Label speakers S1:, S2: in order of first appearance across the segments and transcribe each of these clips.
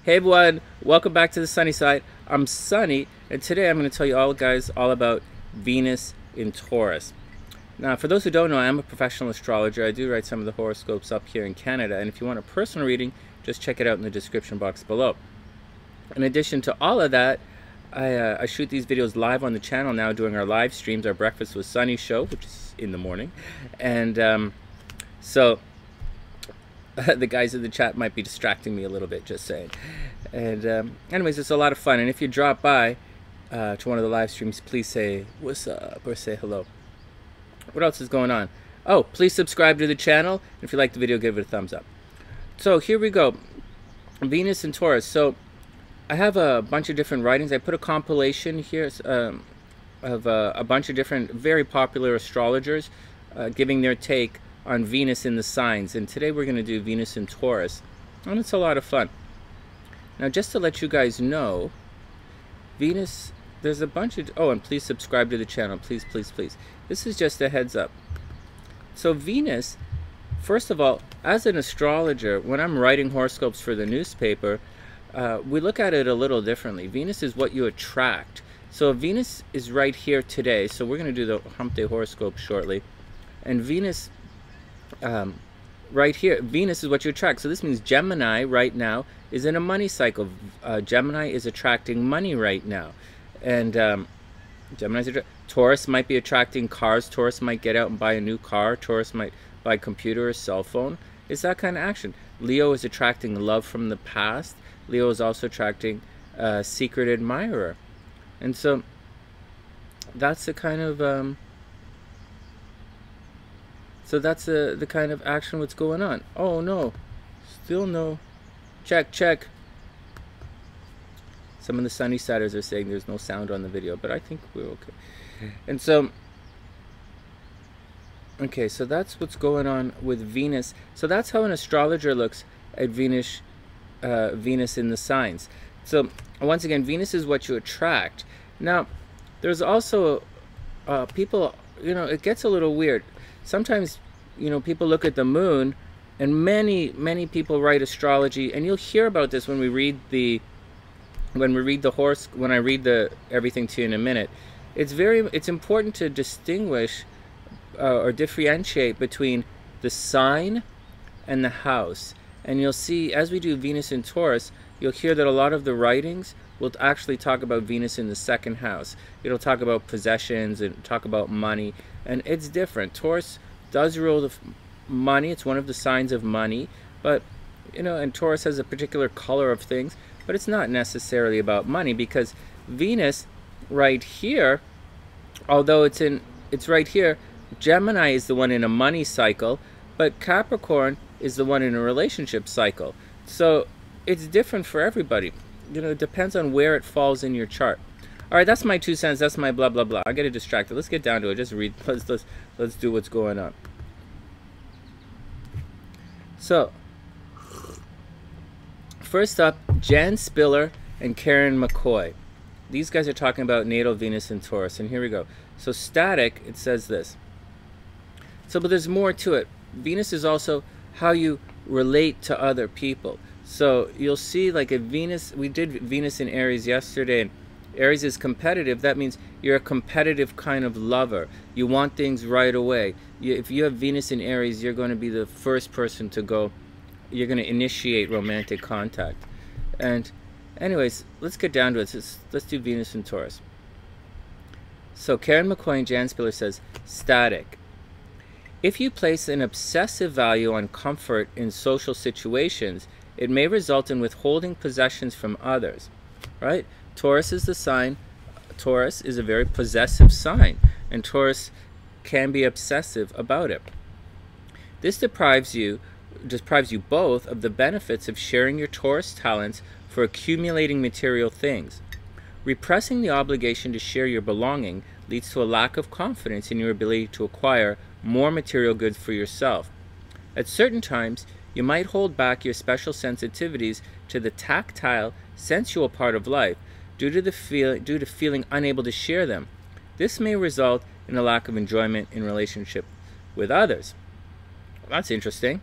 S1: Hey everyone, welcome back to the sunny side. I'm Sunny, and today I'm going to tell you all about Venus in Taurus. Now, for those who don't know, I'm a professional astrologer. I do write some of the horoscopes up here in Canada, and if you want a personal reading, just check it out in the description box below. In addition to all of that, I shoot these videos live on the channel now, doing our live streams, our Breakfast with Sunny show, which is in the morning, and so the guys in the chat might be distracting me a little bit, just saying. And anyways, it's a lot of fun, and if you drop by to one of the live streams, please say what's up or say hello. What else is going on? Oh, please subscribe to the channel. If you like the video, give it a thumbs up. So here we go. Venus and Taurus. So I have a bunch of different writings. I put a compilation here of a bunch of different very popular astrologers giving their take on Venus in the signs, and today we're going to do Venus in Taurus, and it's a lot of fun. Now, just to let you guys know, Venus, there's a bunch of, oh, and please subscribe to the channel, please, please, please. This is just a heads up. So Venus, first of all, as an astrologer, when I'm writing horoscopes for the newspaper, we look at it a little differently. Venus is what you attract. So Venus is right here today, so we're going to do the Hump Day horoscope shortly, and Venus right here, Venus is what you attract. So this means Gemini right now is in a money cycle. Gemini is attracting money right now, and Taurus might be attracting cars. Taurus might get out and buy a new car. Taurus might buy a computer or cell phone. It's that kind of action. Leo is attracting love from the past. Leo is also attracting a secret admirer, and so that's the kind of so that's the kind of action what's going on. Oh no, still no. Check, check. Some of the Sunny-siders are saying there's no sound on the video, but I think we're okay. And so, okay, so that's what's going on with Venus. So that's how an astrologer looks at Venus, Venus in the signs. So once again, Venus is what you attract. Now, there's also people, you know, it gets a little weird. Sometimes, you know, people look at the moon, and many people write astrology, and you'll hear about this when I read the everything to you in a minute. It's important to distinguish or differentiate between the sign and the house. And you'll see, as we do Venus in Taurus, you'll hear that a lot of the writings will actually talk about Venus in the second house. It'll talk about possessions and talk about money, and it's different. Taurus does rule the money. It's one of the signs of money, but you know, and Taurus has a particular color of things, but it's not necessarily about money, because Venus right here, although it's right here, Gemini is the one in a money cycle, but Capricorn is the one in a relationship cycle. So it's different for everybody. You know, it depends on where it falls in your chart. All right, that's my 2 cents. That's my blah blah blah. I get distracted. Let's get down to it. Just read. Let's do what's going on. So, first up, Jan Spiller and Karen McCoy. These guys are talking about natal Venus in Taurus, and here we go. So static, it says this. So, but there's more to it. Venus is also how you relate to other people. So you'll see, like, a Venus, we did Venus in Aries yesterday, and Aries is competitive. That means you're a competitive kind of lover. You want things right away. If you have Venus in Aries, you're going to be the first person to go. You're going to initiate romantic contact. And anyways, let's get down to it. Let's do Venus in Taurus. So Karen McCoy and Jan Spiller says, static. If you place an obsessive value on comfort in social situations, it may result in withholding possessions from others, right? Taurus is the sign. Taurus is a very possessive sign, and Taurus can be obsessive about it. This deprives you both of the benefits of sharing your Taurus talents for accumulating material things. Repressing the obligation to share your belonging leads to a lack of confidence in your ability to acquire more material goods for yourself. At certain times, you might hold back your special sensitivities to the tactile, sensual part of life due to feeling unable to share them. This may result in a lack of enjoyment in relationship with others. That's interesting.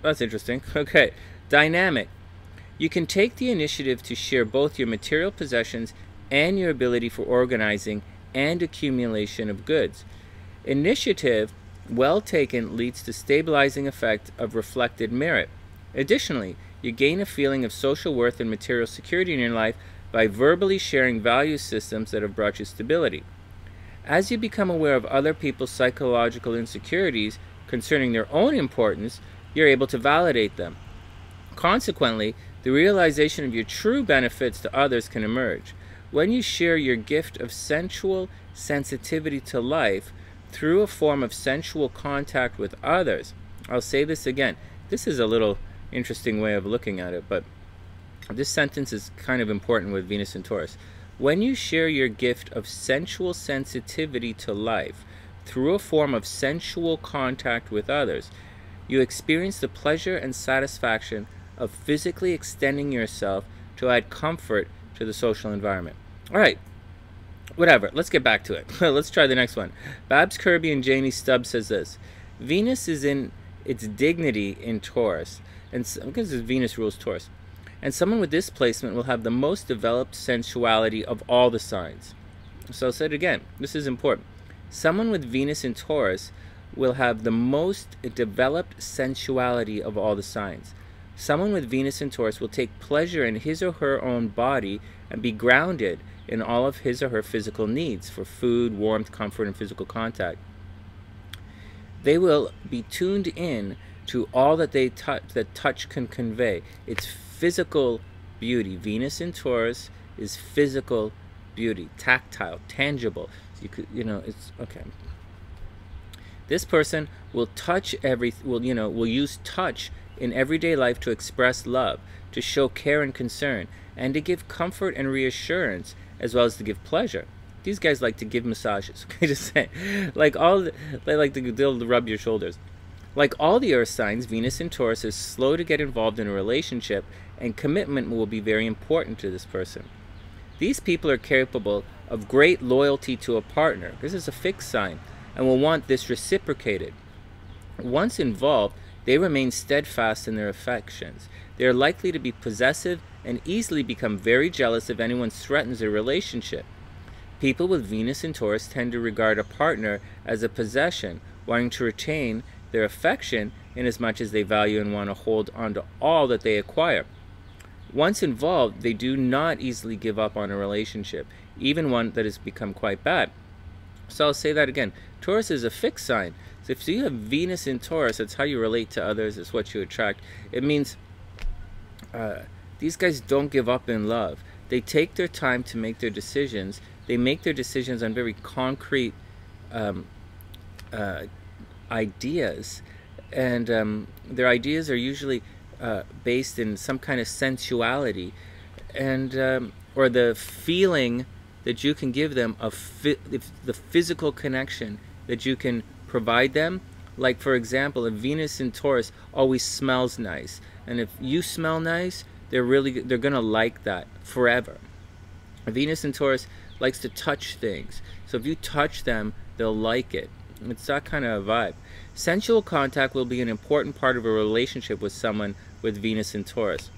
S1: That's interesting. Okay. Dynamic. You can take the initiative to share both your material possessions and your ability for organizing and accumulation of goods. Initiative, well taken, leads to stabilizing effect of reflected merit. Additionally, you gain a feeling of social worth and material security in your life by verbally sharing value systems that have brought you stability. As you become aware of other people's psychological insecurities concerning their own importance, you're able to validate them. Consequently, the realization of your true benefits to others can emerge. When you share your gift of sensual sensitivity to life through a form of sensual contact with others, I'll say this again. This is a little interesting way of looking at it, but this sentence is kind of important with Venus and Taurus. When you share your gift of sensual sensitivity to life through a form of sensual contact with others, you experience the pleasure and satisfaction of physically extending yourself to add comfort to the social environment. All right, whatever, let's get back to it. Let's try the next one. Babs Kirby and Janie Stubbs says this: Venus is in its dignity in Taurus, and because Venus rules Taurus, and someone with this placement will have the most developed sensuality of all the signs. So I'll say it again, this is important. Someone with Venus in Taurus will have the most developed sensuality of all the signs. Someone with Venus in Taurus will take pleasure in his or her own body and be grounded in all of his or her physical needs for food, warmth, comfort, and physical contact. They will be tuned in to all that touch can convey. It's physical beauty. Venus in Taurus is physical beauty, tactile, tangible. It's okay. This person will will use touch in everyday life to express love, to show care and concern, and to give comfort and reassurance, as well as to give pleasure. These guys like to give massages. Okay, just say, they'll rub your shoulders. Like all the earth signs, Venus in Taurus is slow to get involved in a relationship, and commitment will be very important to this person. These people are capable of great loyalty to a partner. This is a fixed sign, and will want this reciprocated. Once involved, they remain steadfast in their affections. They are likely to be possessive and easily become very jealous if anyone threatens a relationship. People with Venus in Taurus tend to regard a partner as a possession, wanting to retain their affection inasmuch as they value and want to hold on to all that they acquire. Once involved, they do not easily give up on a relationship, even one that has become quite bad. So I'll say that again. Taurus is a fixed sign. So if you have Venus in Taurus, that's how you relate to others, it's what you attract. It means these guys don't give up in love. They take their time to make their decisions. They make their decisions on very concrete ideas, and their ideas are usually based in some kind of sensuality, and or the feeling that you can give them of the physical connection that you can provide them. Like, for example, if Venus in Taurus always smells nice, and if you smell nice, they're gonna like that forever. Venus in Taurus likes to touch things, so if you touch them, they'll like it. It's that kind of a vibe. Sensual contact will be an important part of a relationship with someone with Venus in Taurus.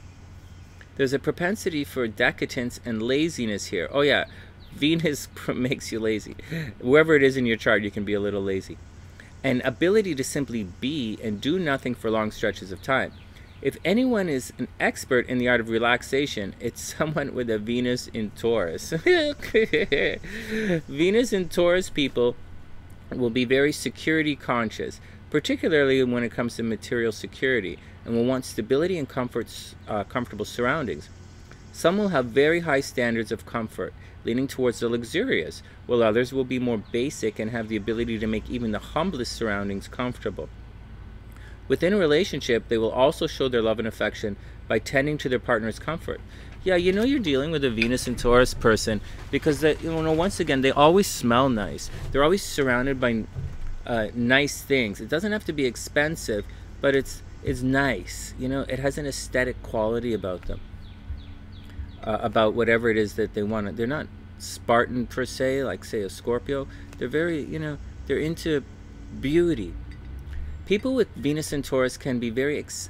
S1: There's a propensity for decadence and laziness here. Oh yeah, Venus makes you lazy. Wherever it is in your chart, you can be a little lazy. An ability to simply be and do nothing for long stretches of time. If anyone is an expert in the art of relaxation, it's someone with a Venus in Taurus. Venus in Taurus people will be very security conscious, particularly when it comes to material security, and will want stability and comfortable surroundings. Some will have very high standards of comfort, leaning towards the luxurious, while others will be more basic and have the ability to make even the humblest surroundings comfortable. Within a relationship, they will also show their love and affection by tending to their partner's comfort. Yeah, you know you're dealing with a Venus and Taurus person because once again, they always smell nice. They're always surrounded by nice things. It doesn't have to be expensive, but it's nice. It has an aesthetic quality about them. About whatever it is that they want. They're not Spartan per se, like say a Scorpio. They're very, they're into beauty. People with Venus and Taurus can be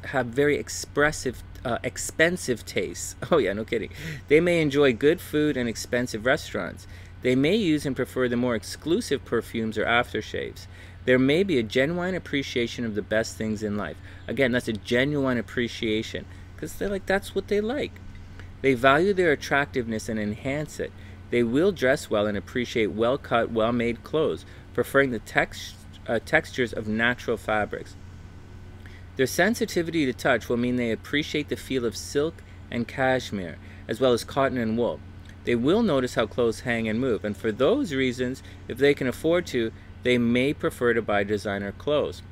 S1: have very expressive expensive tastes. Oh yeah, no kidding. They may enjoy good food and expensive restaurants. They may use and prefer the more exclusive perfumes or aftershaves. There may be a genuine appreciation of the best things in life. Again, that's a genuine appreciation, because they're like, that's what they like. They value their attractiveness and enhance it. They will dress well and appreciate well-cut, well-made clothes, preferring the textures of natural fabrics. Their sensitivity to touch will mean they appreciate the feel of silk and cashmere, as well as cotton and wool. They will notice how clothes hang and move, and for those reasons, if they can afford to, they may prefer to buy designer clothes.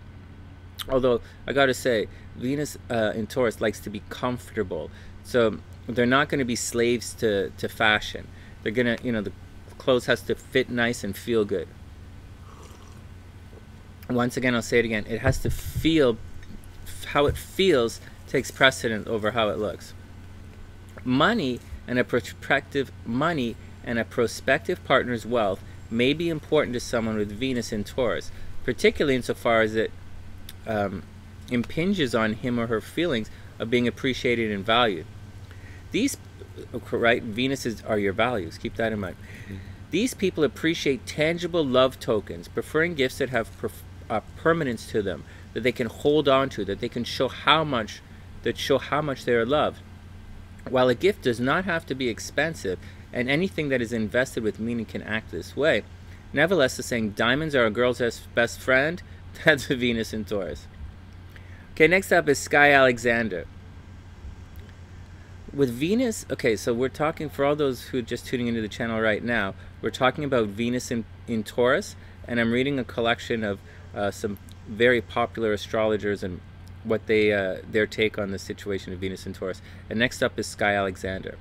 S1: Although, I gotta say, Venus in Taurus likes to be comfortable, so they're not going to be slaves to fashion. They're gonna, the clothes has to fit nice and feel good. Once again, I'll say it again, it has to feel, how it feels takes precedent over how it looks. Money and a prospective partner's wealth may be important to someone with Venus in Taurus, particularly insofar as it impinges on him or her feelings of being appreciated and valued. These, right, Venuses are your values, keep that in mind. These people appreciate tangible love tokens, preferring gifts that have permanence to them, that they can hold on to, that they can show how much they are loved. While a gift does not have to be expensive, and anything that is invested with meaning can act this way, nevertheless, the saying, diamonds are a girl's best friend, that's a Venus in Taurus. Okay, next up is Sky Alexander. With Venus, okay, so we're talking, for all those who are just tuning into the channel right now, we're talking about Venus in Taurus, and I'm reading a collection of some very popular astrologers and what their take on the situation of Venus in Taurus. And next up is Sky Alexander.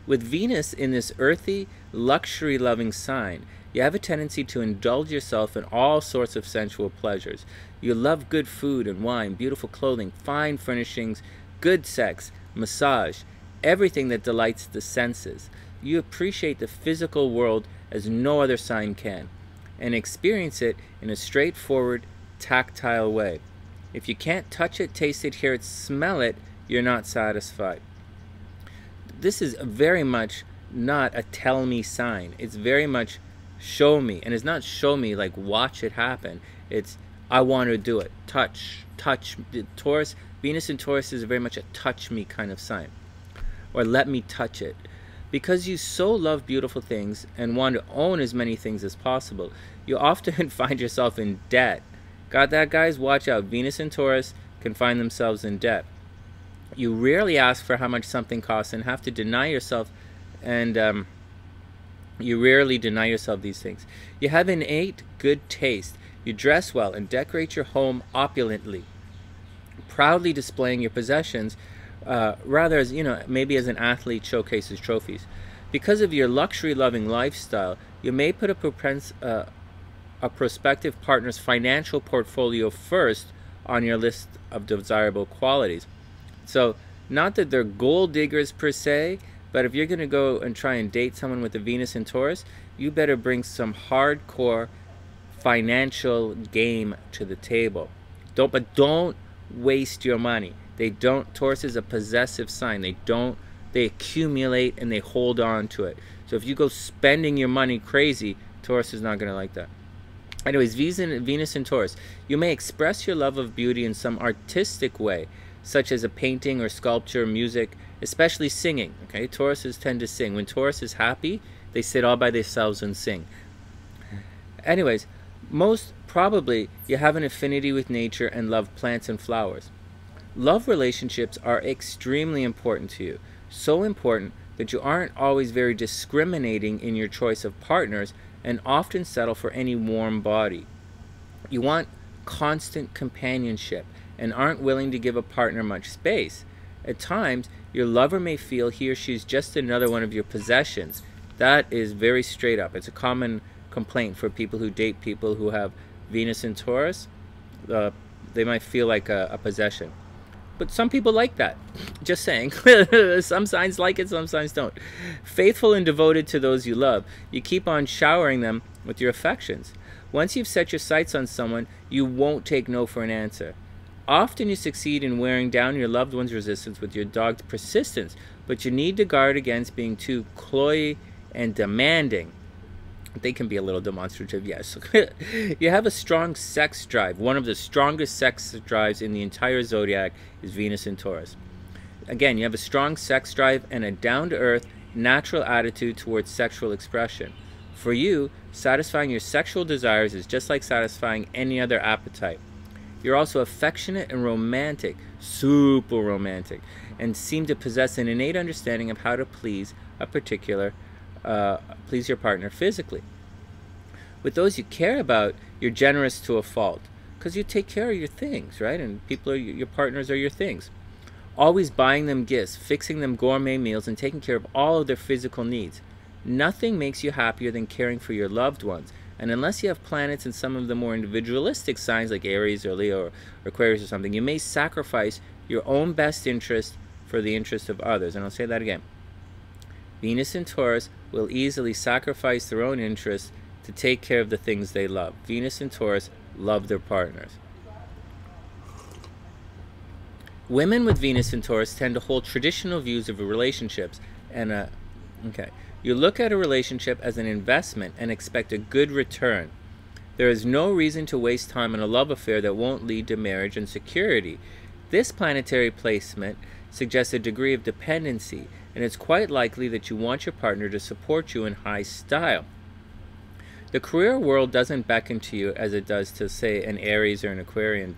S1: With Venus in this earthy, luxury-loving sign, you have a tendency to indulge yourself in all sorts of sensual pleasures. You love good food and wine, beautiful clothing, fine furnishings, good sex, massage, everything that delights the senses. You appreciate the physical world as no other sign can, and experience it in a straightforward, tactile way. If you can't touch it, taste it, hear it, smell it, you're not satisfied. This is very much not a tell me sign. It's very much show me. And it's not show me like watch it happen. It's I want to do it. Touch. Taurus, Venus in Taurus is very much a touch me kind of sign. Or let me touch it. Because you so love beautiful things and want to own as many things as possible, you often find yourself in debt. Got that, guys? Watch out. Venus in Taurus can find themselves in debt. You rarely ask for how much something costs and have to deny yourself, and you rarely deny yourself these things. You have innate good taste. You dress well and decorate your home opulently, proudly displaying your possessions, rather as, maybe as an athlete showcases trophies. Because of your luxury-loving lifestyle, you may put a prospective partner's financial portfolio first on your list of desirable qualities. So, not that they're gold diggers per se, but if you're going to go and try and date someone with a Venus in Taurus, you better bring some hardcore financial game to the table. But don't waste your money. Taurus is a possessive sign. They accumulate and they hold on to it. So if you go spending your money crazy, Taurus is not going to like that. Anyways, Venus in Taurus, you may express your love of beauty in some artistic way, such as a painting or sculpture, music, especially singing. Okay, Tauruses tend to sing. When Taurus is happy, they sit all by themselves and sing. Anyways, most probably you have an affinity with nature and love plants and flowers. Love relationships are extremely important to you. So important that you aren't always very discriminating in your choice of partners and often settle for any warm body. You want constant companionship and aren't willing to give a partner much space. At times, your lover may feel he or she is just another one of your possessions. That is very straight up. It's a common complaint for people who date people who have Venus in Taurus. They might feel like a possession. But some people like that. Just saying. Some signs like it, some signs don't. Faithful and devoted to those you love, you keep on showering them with your affections. Once you've set your sights on someone, you won't take no for an answer. Often you succeed in wearing down your loved one's resistance with your dogged persistence, but you need to guard against being too cloying and demanding. They can be a little demonstrative, yes. You have a strong sex drive. One of the strongest sex drives in the entire zodiac is Venus in Taurus. Again, you have a strong sex drive and a down-to-earth, natural attitude towards sexual expression. For you, satisfying your sexual desires is just like satisfying any other appetite. You're also affectionate and romantic, super romantic, and seem to possess an innate understanding of how to please please your partner physically. With those you care about, you're generous to a fault, because you take care of your things, right? And people are your partners are your things. Always buying them gifts, fixing them gourmet meals, and taking care of all of their physical needs. Nothing makes you happier than caring for your loved ones. And unless you have planets in some of the more individualistic signs like Aries or Leo or Aquarius or something, you may sacrifice your own best interest for the interest of others. And I'll say that again. Venus in Taurus will easily sacrifice their own interests to take care of the things they love. Venus and Taurus love their partners. Women with Venus and Taurus tend to hold traditional views of relationships and you look at a relationship as an investment and expect a good return. There is no reason to waste time on a love affair that won't lead to marriage and security. This planetary placement suggests a degree of dependency, and it's quite likely that you want your partner to support you in high style. The career world doesn't beckon to you as it does to, say, an Aries or an Aquarian.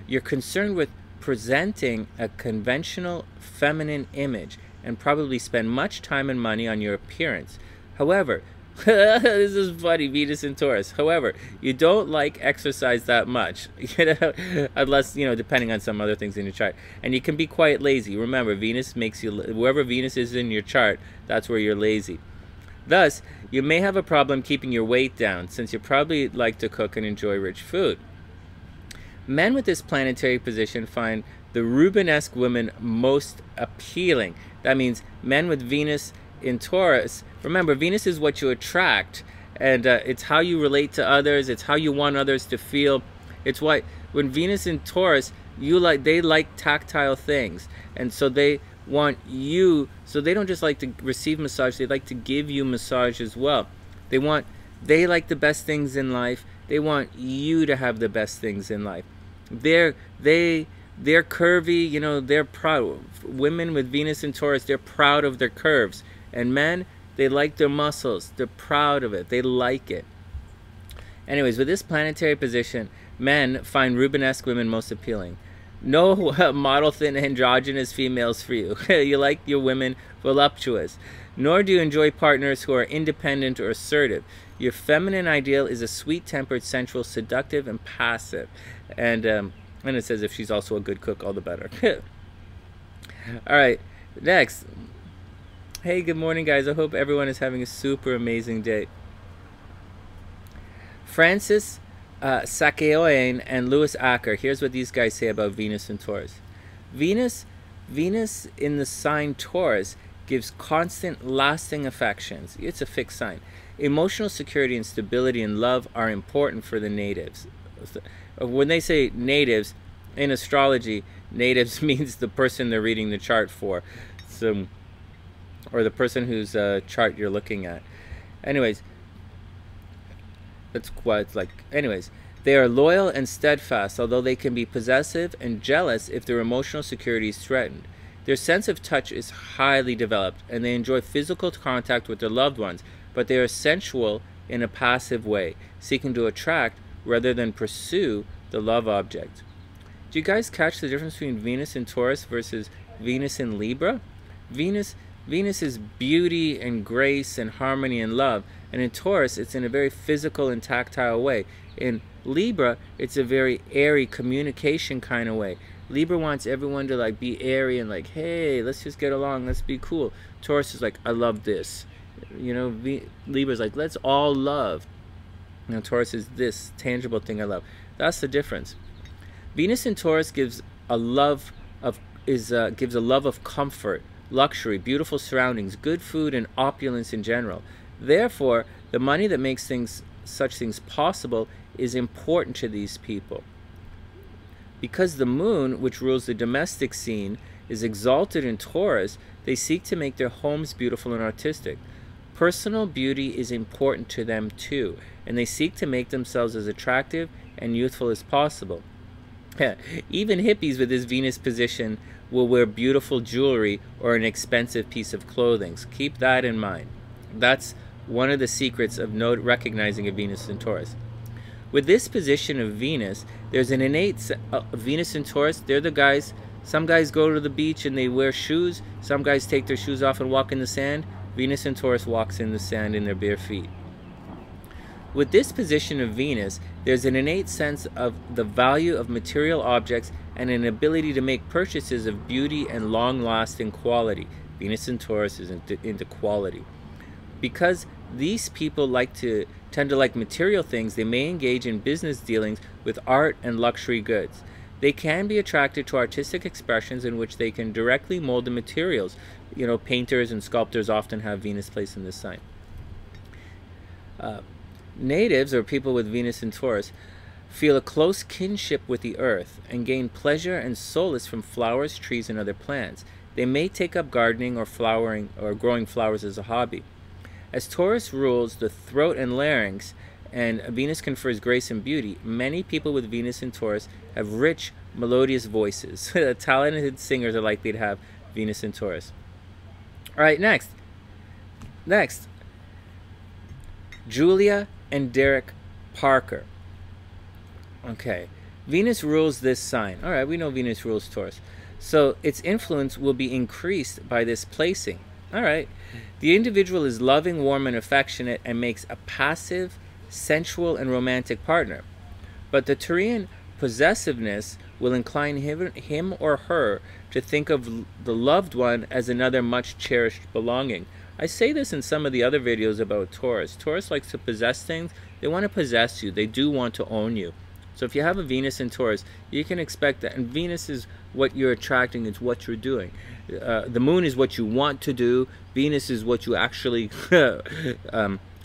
S1: You're concerned with presenting a conventional feminine image and probably spend much time and money on your appearance. However, this is funny, Venus and Taurus. However, you don't like exercise that much, unless, depending on some other things in your chart. And you can be quite lazy. Remember, Venus makes you, wherever Venus is in your chart, that's where you're lazy. Thus, you may have a problem keeping your weight down, since you probably like to cook and enjoy rich food. Men with this planetary position find the Rubenesque women most appealing. That means men with Venus in Taurus. Remember, Venus is what you attract, and it's how you relate to others. It's how you want others to feel. It's why when Venus in Taurus, they like tactile things, and so they want you. So they don't just like to receive massage; they like to give you massage as well. They like the best things in life. They want you to have the best things in life. They're curvy, they're proud. Women with Venus and Taurus, they're proud of their curves. And men, they like their muscles. They're proud of it. They like it. Anyways, with this planetary position, men find Rubenesque women most appealing. No model thin androgynous females for you. You like your women voluptuous. Nor do you enjoy partners who are independent or assertive. Your feminine ideal is a sweet-tempered, sensual, seductive, and passive. And it says if she's also a good cook, all the better. All right, next. Hey, good morning, guys. I hope everyone is having a super amazing day. Francis Sakeoen and Louis Acker. Here's what these guys say about Venus and Taurus. Venus in the sign Taurus gives constant, lasting affections. It's a fixed sign. Emotional security and stability and love are important for the natives. When they say natives, in astrology, natives means the person they're reading the chart for. So, or the person whose chart you're looking at. Anyways, that's what it's like. Anyways, they are loyal and steadfast, although they can be possessive and jealous if their emotional security is threatened. Their sense of touch is highly developed, and they enjoy physical contact with their loved ones, but they are sensual in a passive way, seeking to attract rather than pursue the love object. Do you guys catch the difference between Venus in Taurus versus Venus in Libra? Venus is beauty and grace and harmony and love, and in Taurus it's in a very physical and tactile way. In Libra, it's a very airy communication kind of way. Libra wants everyone to be airy and hey, let's just get along, let's be cool. Taurus is I love this. Libra's let's all love. Taurus is this tangible thing I love. That's the difference. Venus in Taurus gives a love of comfort, luxury, beautiful surroundings, good food, and opulence in general. Therefore, the money that makes such things possible is important to these people. Because the moon, which rules the domestic scene, is exalted in Taurus, they seek to make their homes beautiful and artistic. Personal beauty is important to them too, and they seek to make themselves as attractive and youthful as possible. Even hippies with this Venus position will wear beautiful jewelry or an expensive piece of clothing. So keep that in mind. That's one of the secrets of recognizing a Venus in Taurus. With this position of Venus, there's an innate Venus in Taurus. They're the guys. Some guys go to the beach and they wear shoes. Some guys take their shoes off and walk in the sand. Venus in Taurus walks in the sand in their bare feet. With this position of Venus, there's an innate sense of the value of material objects and an ability to make purchases of beauty and long-lasting quality. Venus in Taurus is into quality. Because these people tend to like material things, they may engage in business dealings with art and luxury goods. They can be attracted to artistic expressions in which they can directly mold the materials. You know, painters and sculptors often have Venus placed in this sign. Natives, or people with Venus in Taurus, feel a close kinship with the earth and gain pleasure and solace from flowers, trees, and other plants. They may take up gardening or flowering or growing flowers as a hobby. As Taurus rules the throat and larynx, and Venus confers grace and beauty, many people with Venus in Taurus have rich, melodious voices. Talented singers are likely to have Venus in Taurus. All right, next, Julia and Derek Parker. Okay, Venus rules this sign. All right, we know Venus rules Taurus. So its influence will be increased by this placing. All right, the individual is loving, warm, and affectionate and makes a passive, sensual, and romantic partner. But the Taurian possessiveness will incline him or her to think of the loved one as another much cherished belonging. I say this in some of the other videos about Taurus. Taurus likes to possess things. They want to possess you. They do want to own you. So if you have a Venus in Taurus, you can expect that. And Venus is what you're attracting. It's what you're doing. The moon is what you want to do. Venus is what you actually...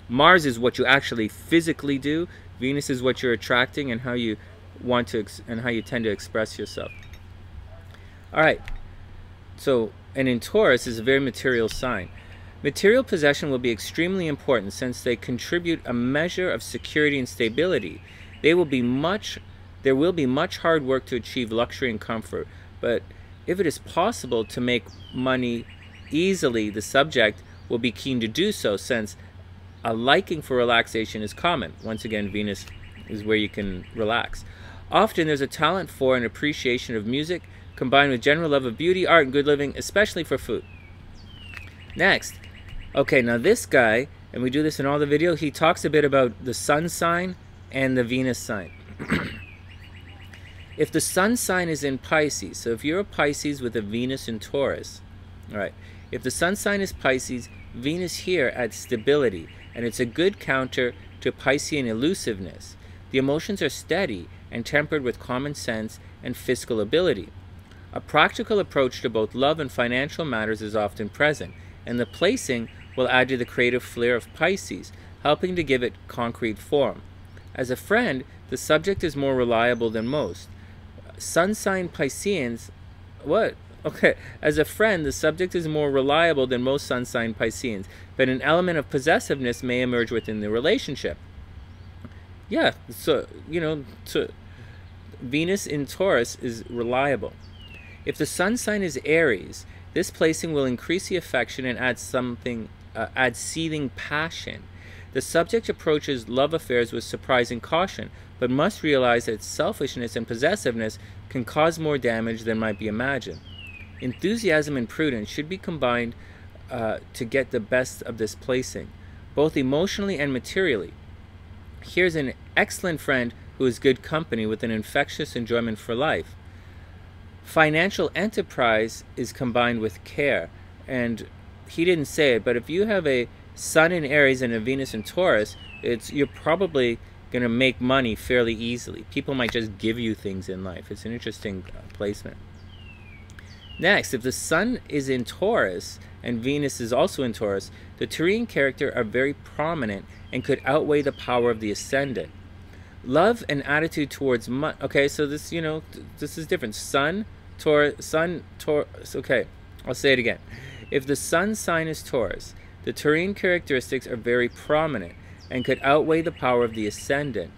S1: Mars is what you actually physically do. Venus is what you're attracting and how you want to and how you tend to express yourself. All right. So, and in Taurus is a very material sign. Material possession will be extremely important since they contribute a measure of security and stability. There will be much hard work to achieve luxury and comfort, but if it is possible to make money easily, the subject will be keen to do so, since a liking for relaxation is common. Once again, Venus is where you can relax. Often there's a talent for and appreciation of music, combined with general love of beauty, art, and good living, especially for food. Next, okay, now this guy, and we do this in all the videos, he talks a bit about the sun sign and the Venus sign. If the sun sign is in Pisces, so if you're a Pisces with a Venus in Taurus, all right, if the sun sign is Pisces, Venus here adds stability, and it's a good counter to Piscean elusiveness. The emotions are steady and tempered with common sense and fiscal ability. A practical approach to both love and financial matters is often present, and the placing will add to the creative flair of Pisces, helping to give it concrete form. As a friend, the subject is more reliable than most. Sun sign Pisceans, what? Okay, as a friend, the subject is more reliable than most sun sign Pisceans, but an element of possessiveness may emerge within the relationship. Yeah, so, Venus in Taurus is reliable. If the sun sign is Aries, this placing will increase the affection and add seething passion. The subject approaches love affairs with surprising caution, but must realize that selfishness and possessiveness can cause more damage than might be imagined. Enthusiasm and prudence should be combined to get the best of this placing, both emotionally and materially. Here's an excellent friend who is good company with an infectious enjoyment for life. Financial enterprise is combined with care, and he didn't say it, but if you have a Sun in Aries and a Venus in Taurus, you're probably going to make money fairly easily. People might just give you things in life. It's an interesting placement. Next, if the Sun is in Taurus and Venus is also in Taurus, the Taurian character are very prominent and could outweigh the power of the ascendant. Love and attitude towards money. Okay, so this, this is different. Taurus. Okay, I'll say it again. If the sun sign is Taurus, the Taurian characteristics are very prominent and could outweigh the power of the ascendant.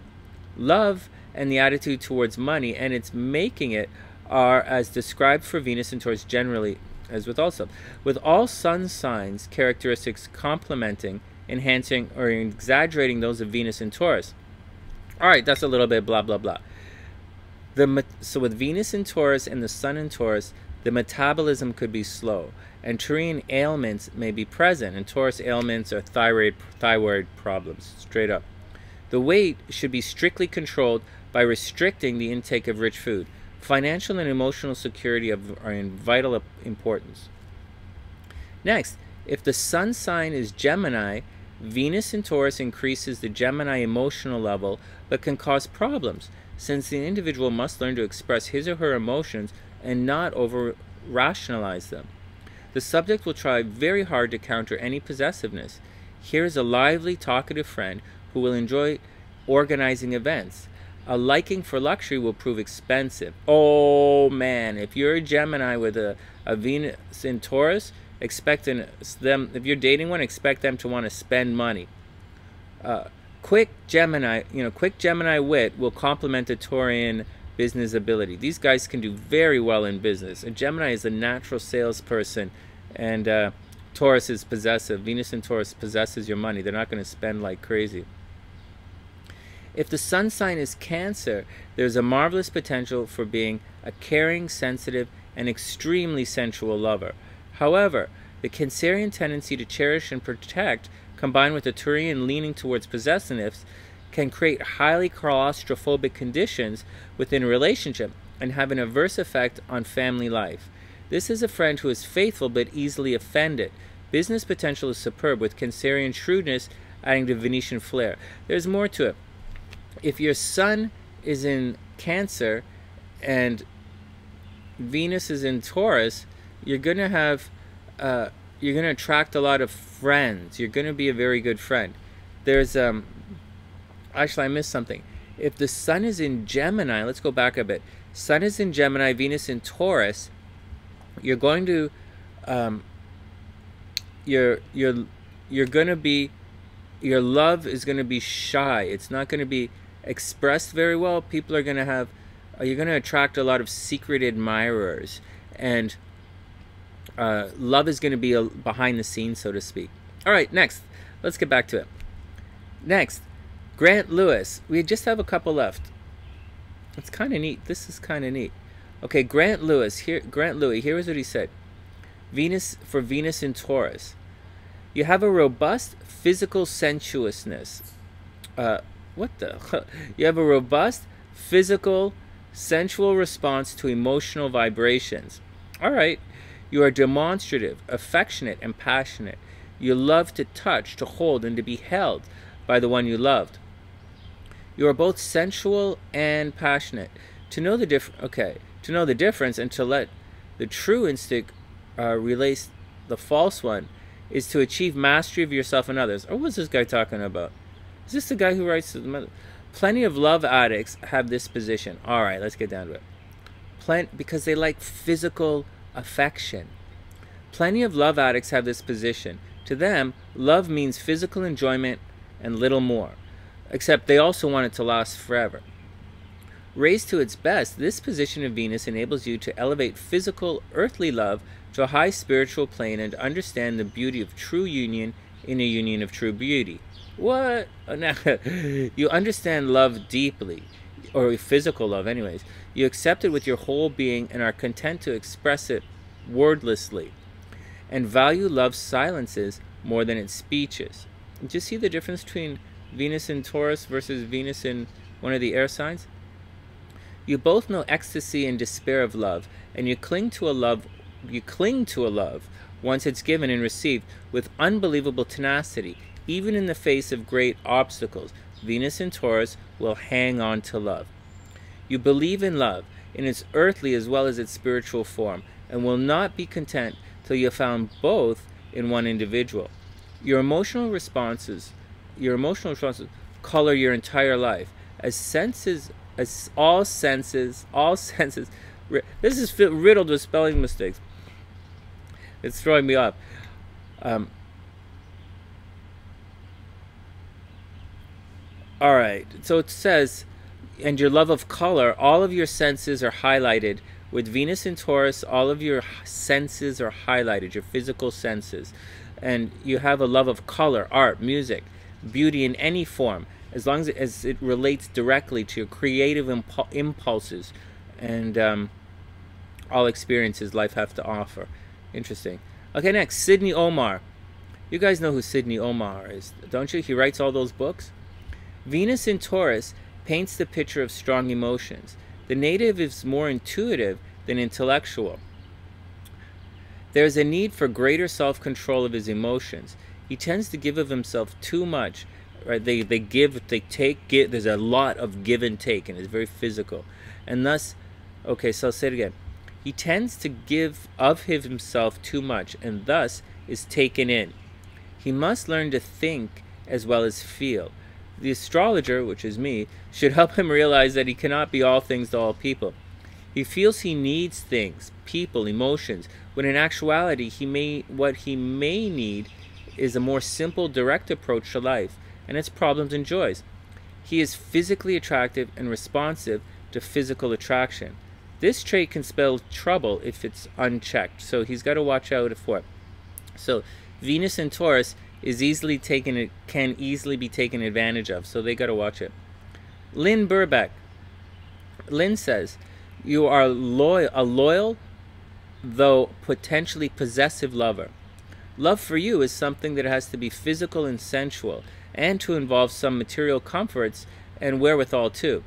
S1: Love and the attitude towards money and its making it are as described for Venus and Taurus generally as with all sun signs characteristics complementing, enhancing, or exaggerating those of Venus and Taurus. All right, that's a little bit blah blah blah. So with Venus in Taurus and the Sun in Taurus, the metabolism could be slow, and Taurian ailments may be present, and Taurus ailments are thyroid problems, straight up. The weight should be strictly controlled by restricting the intake of rich food. Financial and emotional security are in vital importance. Next, if the sun sign is Gemini, Venus in Taurus increases the Gemini emotional level, but can cause problems, since the individual must learn to express his or her emotions and not over-rationalize them. The subject will try very hard to counter any possessiveness. Here is a lively, talkative friend who will enjoy organizing events. A liking for luxury will prove expensive. Oh man, if you're a Gemini with a Venus in Taurus, expect them, if you're dating one, expect them to want to spend money. Quick Gemini wit will complement the Taurian business ability. These guys can do very well in business. A Gemini is a natural salesperson, and Taurus is possessive. Venus in Taurus possesses your money. They're not going to spend like crazy. If the sun sign is Cancer, there's a marvelous potential for being a caring, sensitive, and extremely sensual lover. However, the Cancerian tendency to cherish and protect, combined with the Taurian leaning towards possessiveness, can create highly claustrophobic conditions within a relationship and have an adverse effect on family life. This is a friend who is faithful but easily offended. Business potential is superb, with Cancerian shrewdness adding to Venetian flair. There's more to it. If your sun is in Cancer and Venus is in Taurus, you're going to have, you're going to attract a lot of friends. You're going to be a very good friend. There's, actually I missed something. If the sun is in Gemini, let's go back a bit. Sun is in Gemini, Venus in Taurus, you're going to, you're going to be, your love is going to be shy. It's not going to be expressed very well. People are going to have, you're going to attract a lot of secret admirers, and love is going to be behind the scenes, so to speak. All right, next, let's get back to it. Next, Grant Lewis. We just have a couple left. It's kind of neat. This is kind of neat. Okay, Grant Louis, here is what he said. Venus in Taurus. You have a robust physical sensuousness. You have a robust physical sensual response to emotional vibrations. All right. You are demonstrative, affectionate, and passionate. You love to touch, to hold, and to be held by the one you loved. You are both sensual and passionate. To know the difference and to let the true instinct replace the false one is to achieve mastery of yourself and others. Or what's this guy talking about? Is this the guy who writes Plenty of love addicts have this position. All right, let's get down to it. Because they like physical affection. Plenty of love addicts have this position. To them, love means physical enjoyment and little more. Except they also want it to last forever. Raised to its best, this position of Venus enables you to elevate physical, earthly love to a high spiritual plane and understand the beauty of true union in a union of true beauty. What? You understand love deeply, or physical love anyways. You accept it with your whole being and are content to express it wordlessly, and value love's silences more than its speeches. Do you see the difference between Venus in Taurus versus Venus in one of the air signs? You both know ecstasy and despair of love, and you cling to a love once it's given and received with unbelievable tenacity, even in the face of great obstacles. Venus in Taurus will hang on to love. You believe in love, in its earthly as well as its spiritual form, and will not be content till you have found both in one individual. Your emotional responses color your entire life, as senses, as all senses, this is riddled with spelling mistakes. It's throwing me off. All right, so it says, and your love of color, all of your senses are highlighted. With Venus in Taurus, all of your senses are highlighted, your physical senses. And you have a love of color, art, music, beauty in any form, as long as it relates directly to your creative impulses and all experiences life has to offer. Interesting. Okay, next, Sidney Omar. You guys know who Sidney Omar is, don't you? He writes all those books. Venus in Taurus paints the picture of strong emotions. The native is more intuitive than intellectual. There is a need for greater self-control of his emotions. He tends to give of himself too much. Right? They give, they take, give. There's a lot of give and take, and it's very physical. And thus, okay, so I'll say it again. He tends to give of himself too much, and thus is taken in. He must learn to think as well as feel. The astrologer, which is me, should help him realize that he cannot be all things to all people. He feels he needs things, people, emotions, when in actuality what he may need is a more simple, direct approach to life and its problems and joys. He is physically attractive and responsive to physical attraction. This trait can spell trouble if it's unchecked, so he's got to watch out for it. So Venus in Taurus can easily be taken advantage of, so they got to watch it. Lynn Burbeck. Lynn says, you are a loyal, though potentially possessive lover. Love for you is something that has to be physical and sensual, and to involve some material comforts and wherewithal too.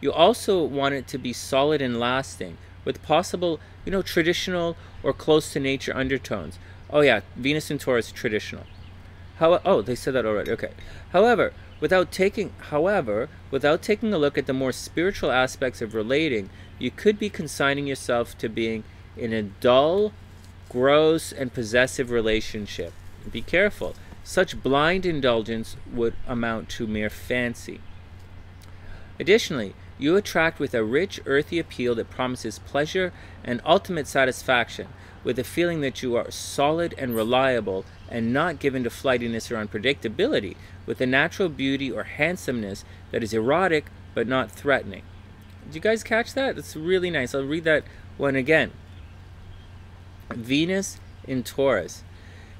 S1: You also want it to be solid and lasting, with possible, traditional or close to nature undertones. Oh yeah, Venus in Taurus, traditional. Oh, they said that already. Okay. However, without taking a look at the more spiritual aspects of relating, you could be consigning yourself to being in a dull, gross, and possessive relationship. Be careful. Such blind indulgence would amount to mere fancy. Additionally, you attract with a rich, earthy appeal that promises pleasure and ultimate satisfaction, with a feeling that you are solid and reliable and not given to flightiness or unpredictability, with a natural beauty or handsomeness that is erotic but not threatening. Did you guys catch that? It's really nice. I'll read that one again. Venus in Taurus.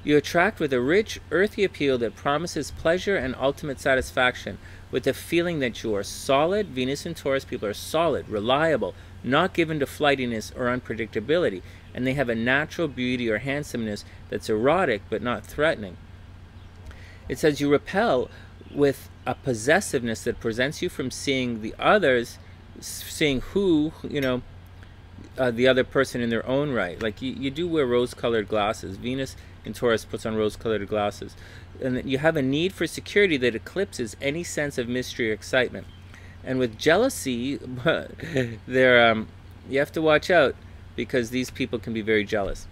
S1: You attract with a rich, earthy appeal that promises pleasure and ultimate satisfaction, with a feeling that you are solid. Venus in Taurus people are solid, reliable, not given to flightiness or unpredictability, and they have a natural beauty or handsomeness that's erotic but not threatening. It says you repel with a possessiveness that prevents you from seeing the others, seeing the other person in their own right. Like you do wear rose-colored glasses. Venus in Taurus puts on rose-colored glasses. And you have a need for security that eclipses any sense of mystery or excitement. And with jealousy, you have to watch out, because these people can be very jealous.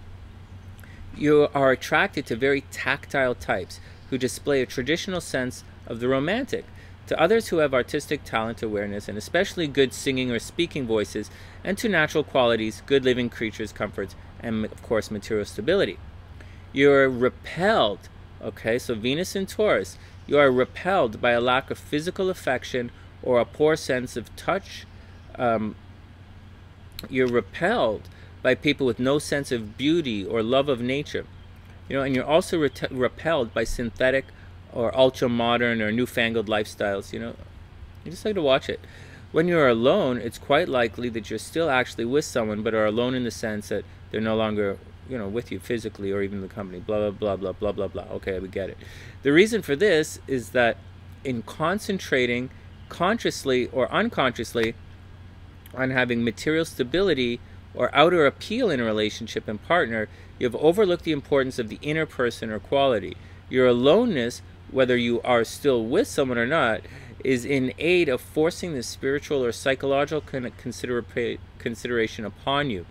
S1: You are attracted to very tactile types who display a traditional sense of the romantic, to others who have artistic talent, awareness, and especially good singing or speaking voices, and to natural qualities, good living creatures, comforts, and of course material stability. You're repelled, okay, so Venus in Taurus, you are repelled by a lack of physical affection or a poor sense of touch. You're repelled by people with no sense of beauty or love of nature. And you're also repelled by synthetic or ultra-modern or newfangled lifestyles. You just like to watch it. When you're alone, it's quite likely that you're still actually with someone, but are alone in the sense that they're no longer, with you physically or even the company. Blah, blah, blah, blah, blah, blah, blah. Okay, we get it. The reason for this is that in concentrating consciously or unconsciously on having material stability or outer appeal in a relationship and partner, you have overlooked the importance of the inner person or quality. Your aloneness, whether you are still with someone or not, is in aid of forcing the spiritual or psychological consideration upon you.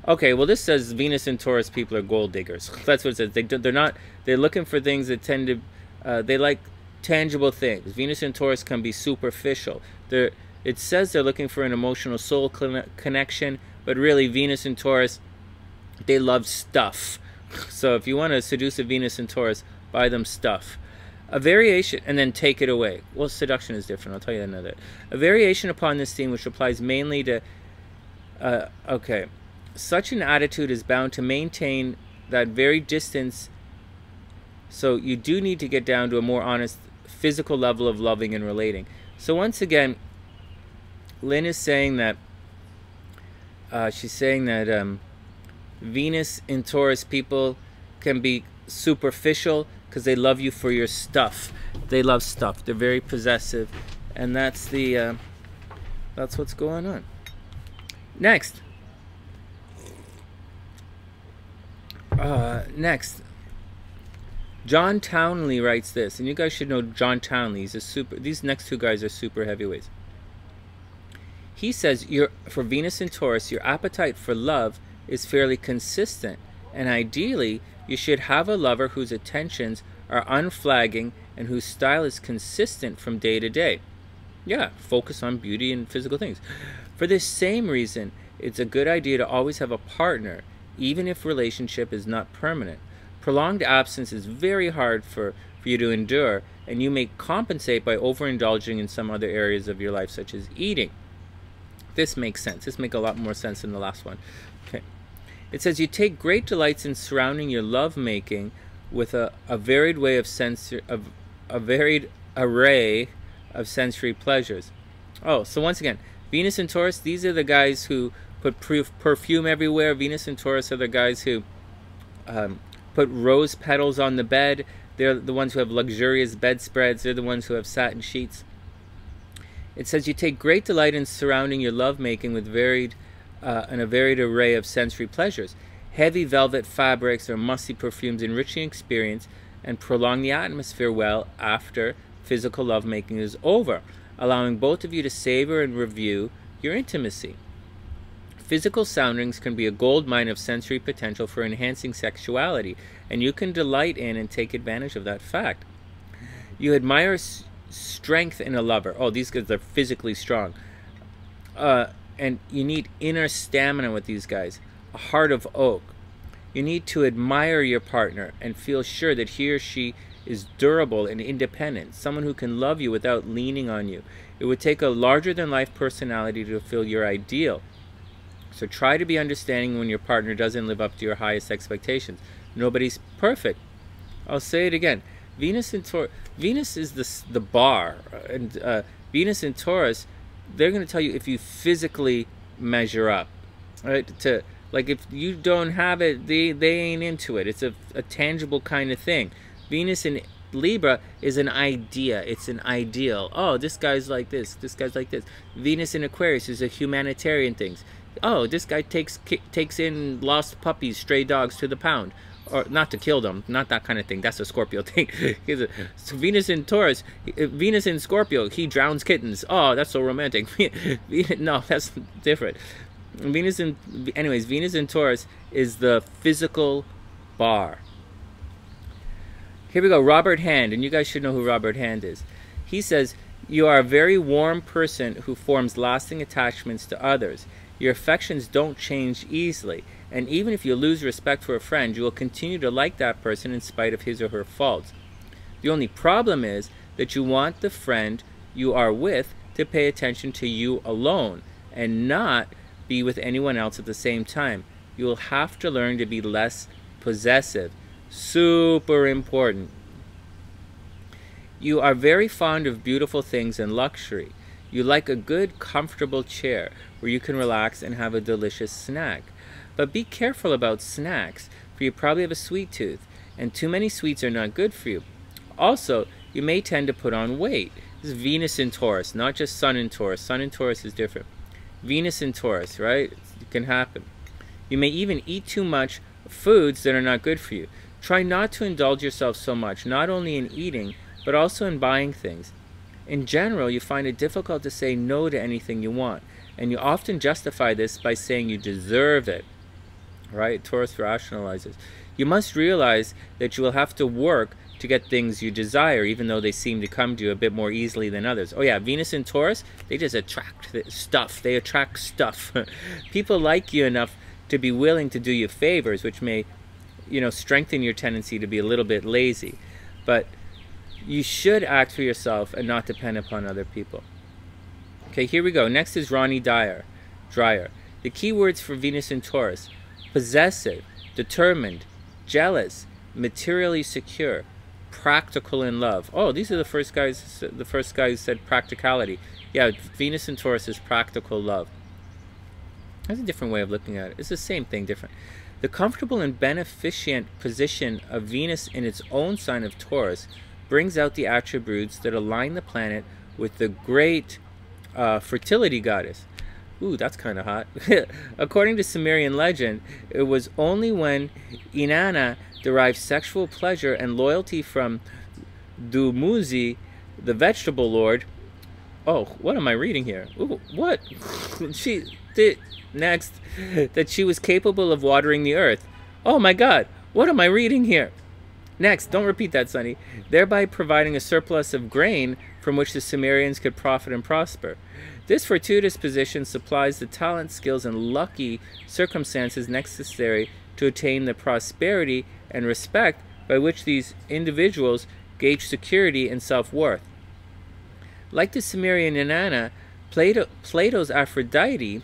S1: Okay, well this says Venus and Taurus people are gold diggers. That's what it says. They're looking for things that tend to, they like tangible things. Venus and Taurus can be superficial. It says they're looking for an emotional soul connection, but really Venus and Taurus, they love stuff. So if you want to seduce a Venus and Taurus, buy them stuff. A variation, and then take it away. Well, seduction is different. I'll tell you another. A variation upon this theme, which applies mainly to, okay. Such an attitude is bound to maintain that very distance. So you do need to get down to a more honest physical level of loving and relating. So once again, Lynn is saying that, she's saying that Venus in Taurus people can be superficial because they love you for your stuff. They love stuff. They're very possessive, and that's the that's what's going on. Next, John Townley writes this, and you guys should know John Townley. He's a super. These next two guys are super heavyweights. He says, for Venus and Taurus, your appetite for love is fairly consistent, and ideally, you should have a lover whose attentions are unflagging and whose style is consistent from day to day. Yeah, focus on beauty and physical things. For this same reason, it's a good idea to always have a partner, even if relationship is not permanent. Prolonged absence is very hard for you to endure, and you may compensate by overindulging in some other areas of your life, such as eating. This makes sense. This makes a lot more sense than the last one. Okay. It says you take great delights in surrounding your lovemaking with a varied way of a varied array of sensory pleasures. Oh, so once again, Venus and Taurus, these are the guys who put perfume everywhere. Venus and Taurus are the guys who put rose petals on the bed. They're the ones who have luxurious bedspreads. They're the ones who have satin sheets. It says you take great delight in surrounding your lovemaking with a varied array of sensory pleasures. Heavy velvet fabrics or musty perfumes enrich the experience and prolong the atmosphere well after physical lovemaking is over, allowing both of you to savor and review your intimacy. Physical soundings can be a goldmine of sensory potential for enhancing sexuality, and you can delight in and take advantage of that fact. You admire strength in a lover. Oh, these guys are physically strong. And you need inner stamina with these guys. A heart of oak. You need to admire your partner and feel sure that he or she is durable and independent. Someone who can love you without leaning on you. It would take a larger-than-life personality to fulfill your ideal. So try to be understanding when your partner doesn't live up to your highest expectations. Nobody's perfect. I'll say it again. Venus and Taurus. Venus is the bar, and Venus and Taurus, they're going to tell you if you physically measure up, right? Like if you don't have it, they ain't into it. It's a tangible kind of thing. Venus in Libra is an idea. It's an ideal. Oh, this guy's like this. This guy's like this. Venus in Aquarius is a humanitarian thing. Oh, this guy takes in lost puppies, stray dogs to the pound. Or not to kill them, not that kind of thing. That's a Scorpio thing. So Venus in Taurus, Venus in Scorpio, he drowns kittens. Oh, that's so romantic. No, that's different. Anyways, Venus in Taurus is the physical bar. Here we go, Robert Hand, and you guys should know who Robert Hand is. He says, you are a very warm person who forms lasting attachments to others. Your affections don't change easily, and even if you lose respect for a friend, you will continue to like that person in spite of his or her faults. The only problem is that you want the friend you are with to pay attention to you alone, and not be with anyone else at the same time. You will have to learn to be less possessive. Super important. You are very fond of beautiful things and luxury. You like a good, comfortable chair where you can relax and have a delicious snack. But be careful about snacks, for you probably have a sweet tooth, and too many sweets are not good for you. Also, you may tend to put on weight. This is Venus in Taurus, not just Sun in Taurus. Sun in Taurus is different. Venus in Taurus, right? It can happen. You may even eat too much foods that are not good for you. Try not to indulge yourself so much, not only in eating, but also in buying things. In general, you find it difficult to say no to anything you want, and you often justify this by saying you deserve it. Right? Taurus rationalizes. You must realize that you will have to work to get things you desire, even though they seem to come to you a bit more easily than others. Oh yeah, Venus in Taurus, they just attract stuff. They attract stuff. People like you enough to be willing to do you favors, which may, you know, strengthen your tendency to be a little bit lazy. But you should act for yourself and not depend upon other people. Okay, here we go. Next is Ronnie Dreyer. The key words for Venus in Taurus: possessive, determined, jealous, materially secure, practical in love. Oh, these are the first guys who said practicality. Yeah, Venus in Taurus is practical love. That's a different way of looking at it. It's the same thing, different. The comfortable and beneficent position of Venus in its own sign of Taurus brings out the attributes that align the planet with the great fertility goddess. Ooh, that's kind of hot. According to Sumerian legend, it was only when Inanna derived sexual pleasure and loyalty from Dumuzi, the vegetable lord. Oh, what am I reading here? Ooh, what? Next, that she was capable of watering the earth. Oh my God, what am I reading here? Next, don't repeat that, Sunny. Thereby providing a surplus of grain from which the Sumerians could profit and prosper. This fortuitous position supplies the talent, skills, and lucky circumstances necessary to attain the prosperity and respect by which these individuals gauge security and self-worth. Like the Sumerian Inanna, Plato's Aphrodite,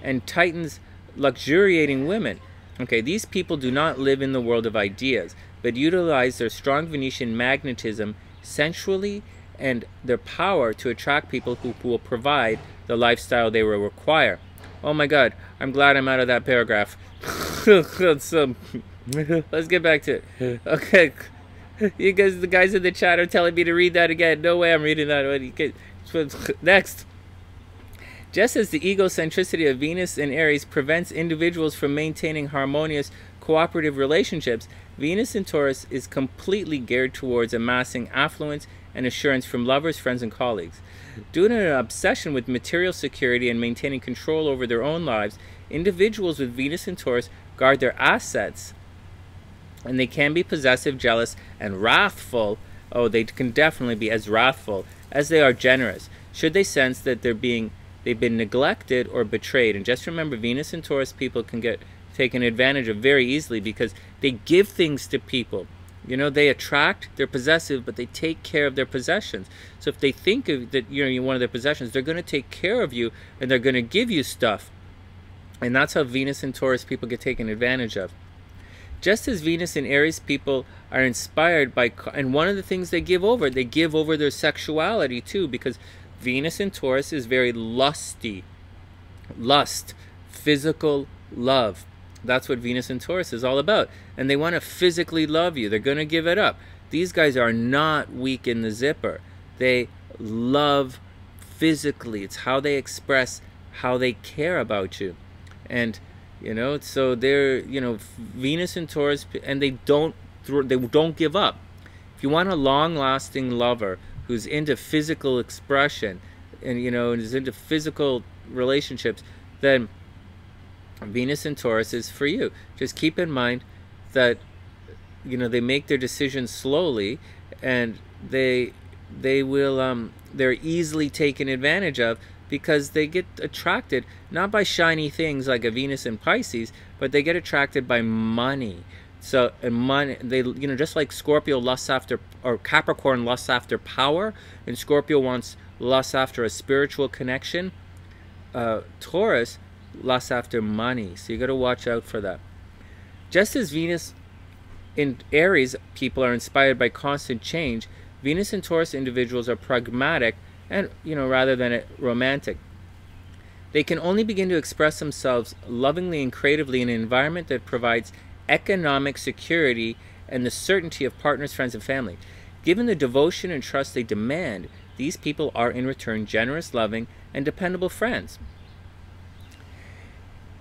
S1: and Titan's luxuriating women. Okay, these people do not live in the world of ideas, but utilize their strong Venetian magnetism sensually and their power to attract people who will provide the lifestyle they will require. Oh my God, I'm glad I'm out of that paragraph. Let's get back to it. Okay, you guys, the guys in the chat are telling me to read that again. No way I'm reading that. Next. Just as the egocentricity of Venus in Aries prevents individuals from maintaining harmonious cooperative relationships, Venus in Taurus is completely geared towards amassing affluence and assurance from lovers, friends, and colleagues. Due to an obsession with material security and maintaining control over their own lives, individuals with Venus in Taurus guard their assets, and they can be possessive, jealous, and wrathful. Oh, they can definitely be as wrathful as they are generous, should they sense that they've been neglected or betrayed. And just remember, Venus and Taurus people can get taken advantage of very easily because they give things to people. You know, they attract, they're possessive, but they take care of their possessions. So if they think that you're one of their possessions, they're going to take care of you and they're going to give you stuff. And that's how Venus and Taurus people get taken advantage of. Just as Venus and Aries people are inspired by, and one of the things they give over their sexuality too, because Venus in Taurus is very lusty. Lust, physical love. That's what Venus in Taurus is all about. And they want to physically love you. They're going to give it up. These guys are not weak in the zipper. They love physically. It's how they express how they care about you. And, you know, so they're, you know, Venus in Taurus, and they don't give up. If you want a long-lasting lover who's into physical expression and, you know, is into physical relationships, then Venus in Taurus is for you. Just keep in mind that, you know, they make their decisions slowly, and they're easily taken advantage of because they get attracted not by shiny things like a Venus in Pisces, but they get attracted by money. So, and money, they, you know, just like Scorpio lusts after, or Capricorn lusts after power, and Scorpio lusts after a spiritual connection, Taurus lusts after money. So you got to watch out for that. Just as Venus in Aries people are inspired by constant change, Venus and Taurus individuals are pragmatic and, you know, rather than romantic. They can only begin to express themselves lovingly and creatively in an environment that provides economic security and the certainty of partners, friends, and family. Given the devotion and trust they demand, these people are in return generous, loving, and dependable friends.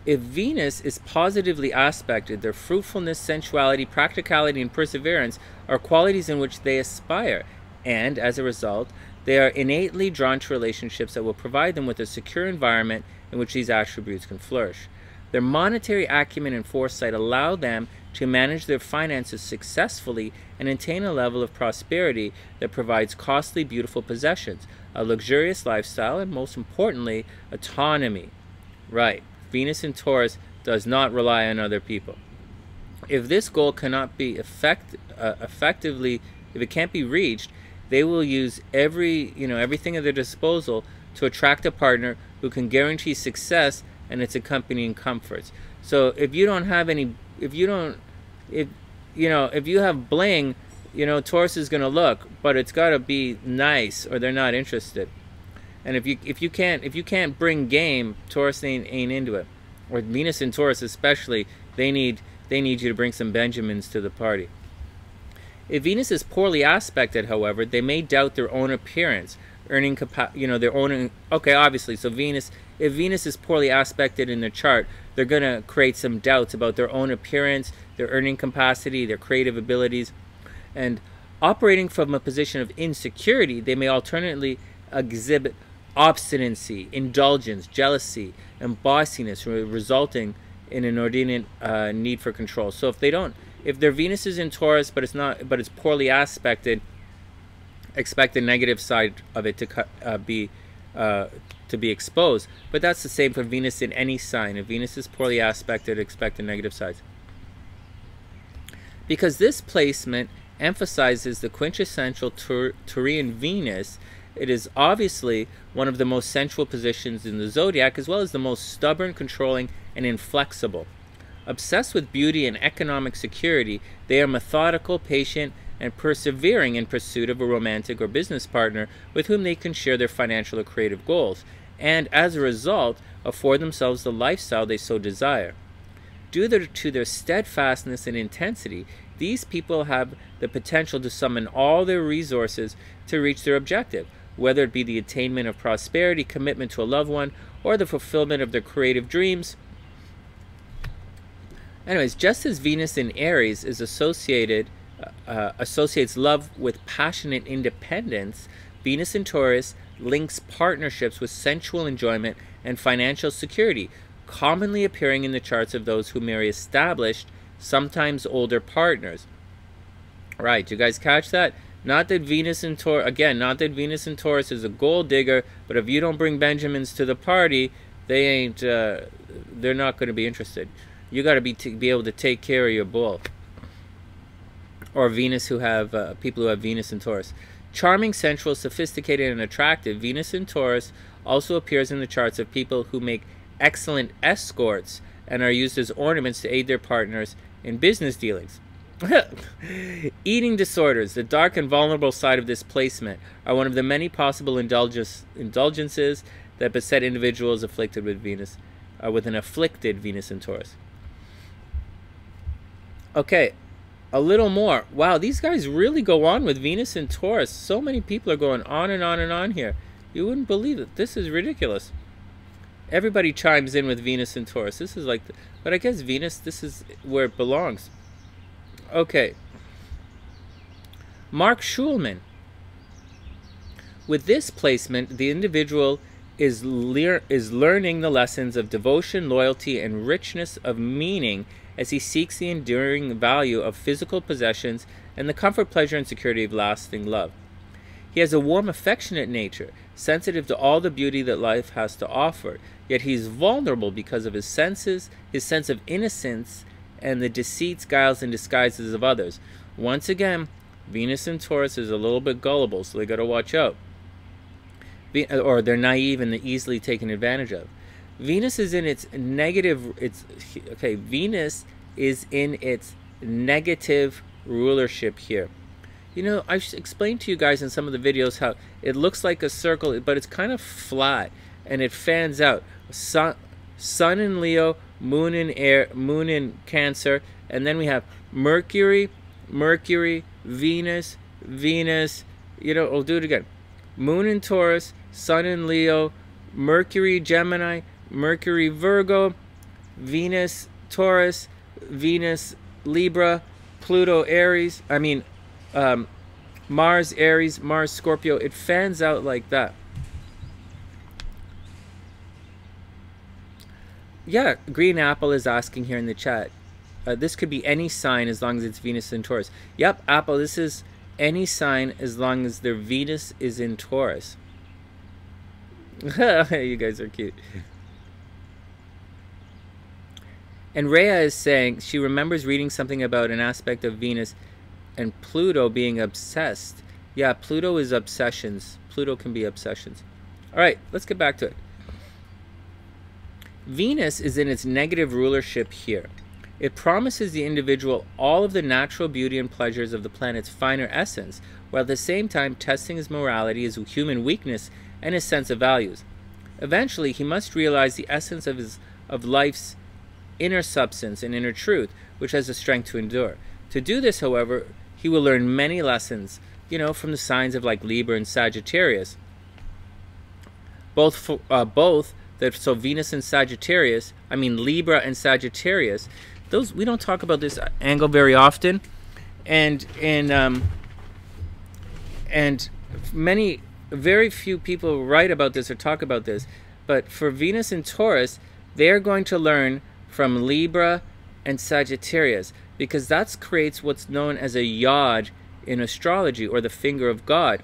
S1: If Venus is positively aspected, their fruitfulness, sensuality, practicality, and perseverance are qualities in which they aspire, and as a result, they are innately drawn to relationships that will provide them with a secure environment in which these attributes can flourish. Their monetary acumen and foresight allow them to manage their finances successfully and attain a level of prosperity that provides costly, beautiful possessions, a luxurious lifestyle, and most importantly, autonomy. Right. Venus in Taurus does not rely on other people. If this goal cannot be effectively, if it can't be reached, they will use everything at their disposal to attract a partner who can guarantee success and its accompanying comforts. So if you don't have any, if you have bling, Taurus is going to look, but it's got to be nice, or they're not interested. And if you can't bring game, Taurus ain't into it. Or Venus in Taurus especially, they need you to bring some Benjamins to the party. If Venus is poorly aspected, however, they may doubt their own appearance, obviously. So if Venus is poorly aspected in their chart, they're going to create some doubts about their own appearance, their earning capacity, their creative abilities. And operating from a position of insecurity, they may alternately exhibit obstinacy, indulgence, jealousy, and bossiness, resulting in an inordinate need for control. So if their Venus is in Taurus, but it's poorly aspected, expect the negative side of it to be exposed. But that's the same for Venus in any sign. If Venus is poorly aspected, expect the negative sides. Because this placement emphasizes the quintessential Taurian Venus, it is obviously one of the most sensual positions in the zodiac, as well as the most stubborn, controlling, and inflexible. Obsessed with beauty and economic security, they are methodical, patient, and persevering in pursuit of a romantic or business partner with whom they can share their financial or creative goals, and as a result, afford themselves the lifestyle they so desire. Due to their steadfastness and intensity, these people have the potential to summon all their resources to reach their objective, whether it be the attainment of prosperity, commitment to a loved one, or the fulfillment of their creative dreams. Anyways, just as Venus in Aries is associates love with passionate independence, Venus in Taurus links partnerships with sensual enjoyment and financial security, commonly appearing in the charts of those who marry established, sometimes older partners. Right, you guys catch that? Not that Venus in Taurus, again, not that Venus in Taurus is a gold digger, but if you don't bring Benjamins to the party, they're not going to be interested. You got to be able to take care of your bull. Or Venus people who have Venus in Taurus. Charming, sensual, sophisticated, and attractive, Venus in Taurus also appears in the charts of people who make excellent escorts and are used as ornaments to aid their partners in business dealings. Eating disorders, the dark and vulnerable side of this placement, are one of the many possible indulgences that beset individuals afflicted with with an afflicted Venus in Taurus. Okay, a little more. Wow, these guys really go on with Venus in Taurus. So many people are going on and on and on here. You wouldn't believe it. This is ridiculous. Everybody chimes in with Venus in Taurus. This is like, but I guess Venus, this is where it belongs. Okay. Mark Schulman. With this placement, the individual is learning the lessons of devotion, loyalty, and richness of meaning as he seeks the enduring value of physical possessions and the comfort, pleasure, and security of lasting love. He has a warm, affectionate nature, sensitive to all the beauty that life has to offer, yet he is vulnerable because of his senses, his sense of innocence, and the deceits, guiles, and disguises of others. Once again, Venus in Taurus is a little bit gullible, so they got to watch out. Or they're naive and they're easily taken advantage of. Venus is in its negative. Venus is in its negative rulership here. You know, I've explained to you guys in some of the videos how it looks like a circle, but it's kind of flat and it fans out. Sun in Leo, Moon in Cancer, and then we have Mercury, Venus. You know, I'll do it again. Moon in Taurus, Sun in Leo, Mercury Gemini, Mercury Virgo, Venus Taurus, Venus Libra, Pluto Aries. Mars Aries, Mars Scorpio. It fans out like that. Yeah, Green Apple is asking here in the chat. This could be any sign as long as it's Venus in Taurus. Yep, Apple, this is any sign as long as their Venus is in Taurus. You guys are cute. And Rhea is saying she remembers reading something about an aspect of Venus and Pluto being obsessed. Yeah, Pluto is obsessions. Pluto can be obsessions. All right, let's get back to it. Venus is in its negative rulership here. It promises the individual all of the natural beauty and pleasures of the planet's finer essence, while at the same time testing his morality, his human weakness, and his sense of values. Eventually, he must realize the essence of life's inner substance and inner truth, which has the strength to endure. To do this, however, he will learn many lessons, from the signs of like Libra and Sagittarius. So Venus and Sagittarius, Libra and Sagittarius, those, we don't talk about this angle very often, and very few people write about this or talk about this. But for Venus and Taurus, they're going to learn from Libra and Sagittarius, because that creates what's known as a yod in astrology, or the finger of God.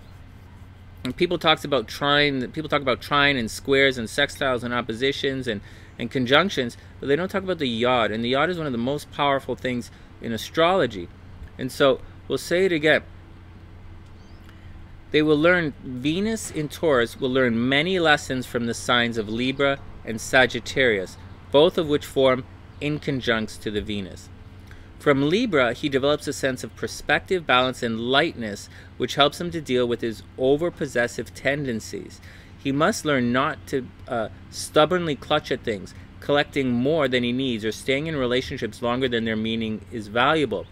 S1: And people talk about trine and squares and sextiles and oppositions and conjunctions, but they don't talk about the yod. And the yod is one of the most powerful things in astrology. And so we'll say it again. They will learn, Venus in Taurus will learn many lessons from the signs of Libra and Sagittarius, both of which form inconjuncts to the Venus. From Libra, he develops a sense of perspective, balance, and lightness, which helps him to deal with his over-possessive tendencies. He must learn not to stubbornly clutch at things, collecting more than he needs, or staying in relationships longer than their meaning is valuable.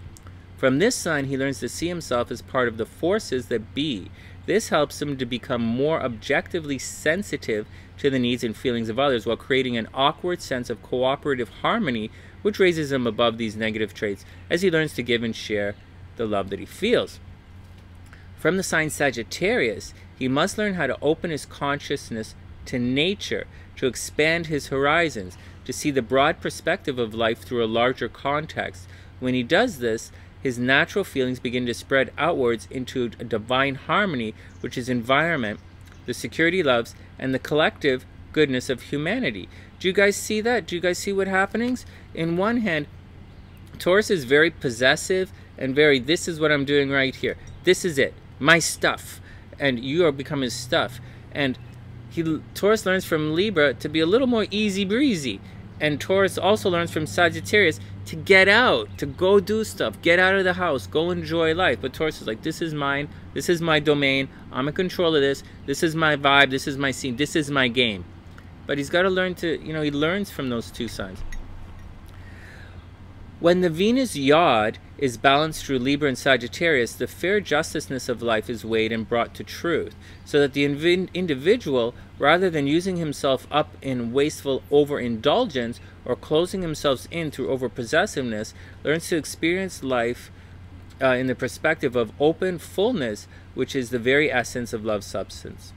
S1: From this sign, he learns to see himself as part of the forces that be. This helps him to become more objectively sensitive to the needs and feelings of others, while creating an awkward sense of cooperative harmony, which raises him above these negative traits as he learns to give and share the love that he feels. From the sign Sagittarius, he must learn how to open his consciousness to nature, to expand his horizons, to see the broad perspective of life through a larger context. When he does this, his natural feelings begin to spread outwards into a divine harmony, which is environment, the security he loves, and the collective goodness of humanity. Do you guys see that? Do you guys see what happenings? In one hand, Taurus is very possessive and very, this is what I'm doing right here. This is it, my stuff. And you are becoming his stuff. And Taurus learns from Libra to be a little more easy breezy. And Taurus also learns from Sagittarius to get out, to go do stuff, get out of the house, go enjoy life. But Taurus is like, this is mine, this is my domain, I'm in control of this is my vibe, this is my scene, this is my game. But he's got to learn to, he learns from those two signs. When the Venus yod is balanced through Libra and Sagittarius, the fair justiceness of life is weighed and brought to truth, so that the individual, rather than using himself up in wasteful overindulgence or closing himself in through overpossessiveness, learns to experience life in the perspective of open fullness, which is the very essence of love's substance.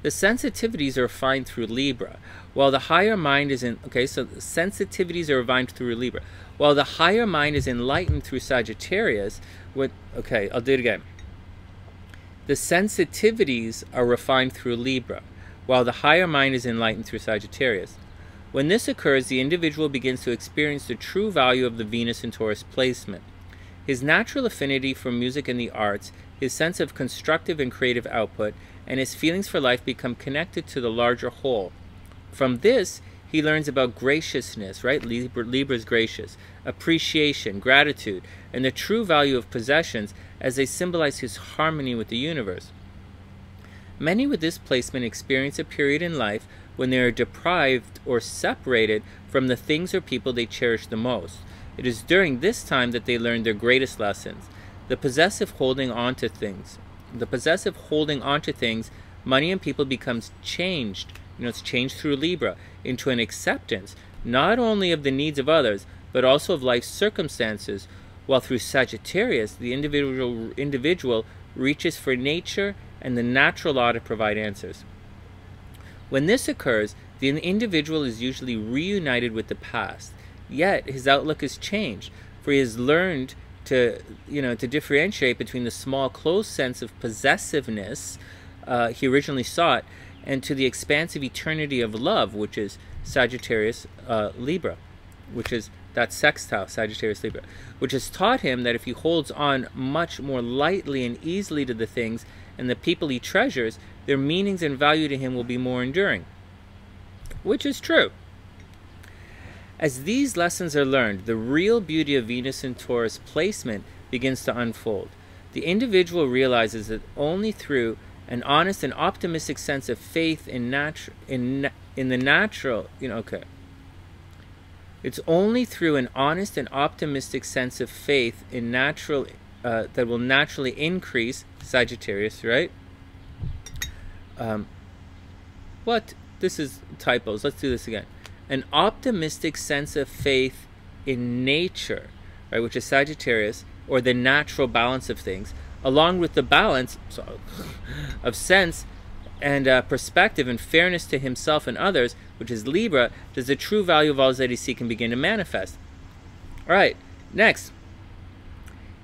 S1: The sensitivities are refined through Libra, while the higher mind is in, so the sensitivities are refined through Libra, while the higher mind is enlightened through Sagittarius. I'll do it again. The sensitivities are refined through Libra, while the higher mind is enlightened through Sagittarius. When this occurs, the individual begins to experience the true value of the Venus in Taurus placement. His natural affinity for music and the arts, his sense of constructive and creative output, and his feelings for life become connected to the larger whole. From this, he learns about graciousness, right? Libra's gracious, appreciation, gratitude, and the true value of possessions as they symbolize his harmony with the universe. Many with this placement experience a period in life when they are deprived or separated from the things or people they cherish the most. It is during this time that they learn their greatest lessons. The possessive holding on to things. Money and people becomes changed. It's changed through Libra into an acceptance, not only of the needs of others, but also of life's circumstances, while through Sagittarius, the individual reaches for nature and the natural law to provide answers. When this occurs, The individual is usually reunited with the past, yet his outlook has changed, for he has learned to differentiate between the small, closed sense of possessiveness he originally sought, and to the expansive eternity of love, which is Sagittarius Libra, which is that sextile, Sagittarius Libra, which has taught him that if he holds on much more lightly and easily to the things and the people he treasures, their meanings and value to him will be more enduring. Which is true. As these lessons are learned, the real beauty of Venus in Taurus placement begins to unfold. The individual realizes that only through an honest and optimistic sense of faith in the natural, It's only through an honest and optimistic sense of faith in natural that will naturally increase Sagittarius, right? What? This is typos. Let's do this again. An optimistic sense of faith in nature, right, which is Sagittarius, or the natural balance of things, along with the balance of sense and perspective and fairness to himself and others, which is Libra, does the true value of all that he seeks can begin to manifest. All right, next.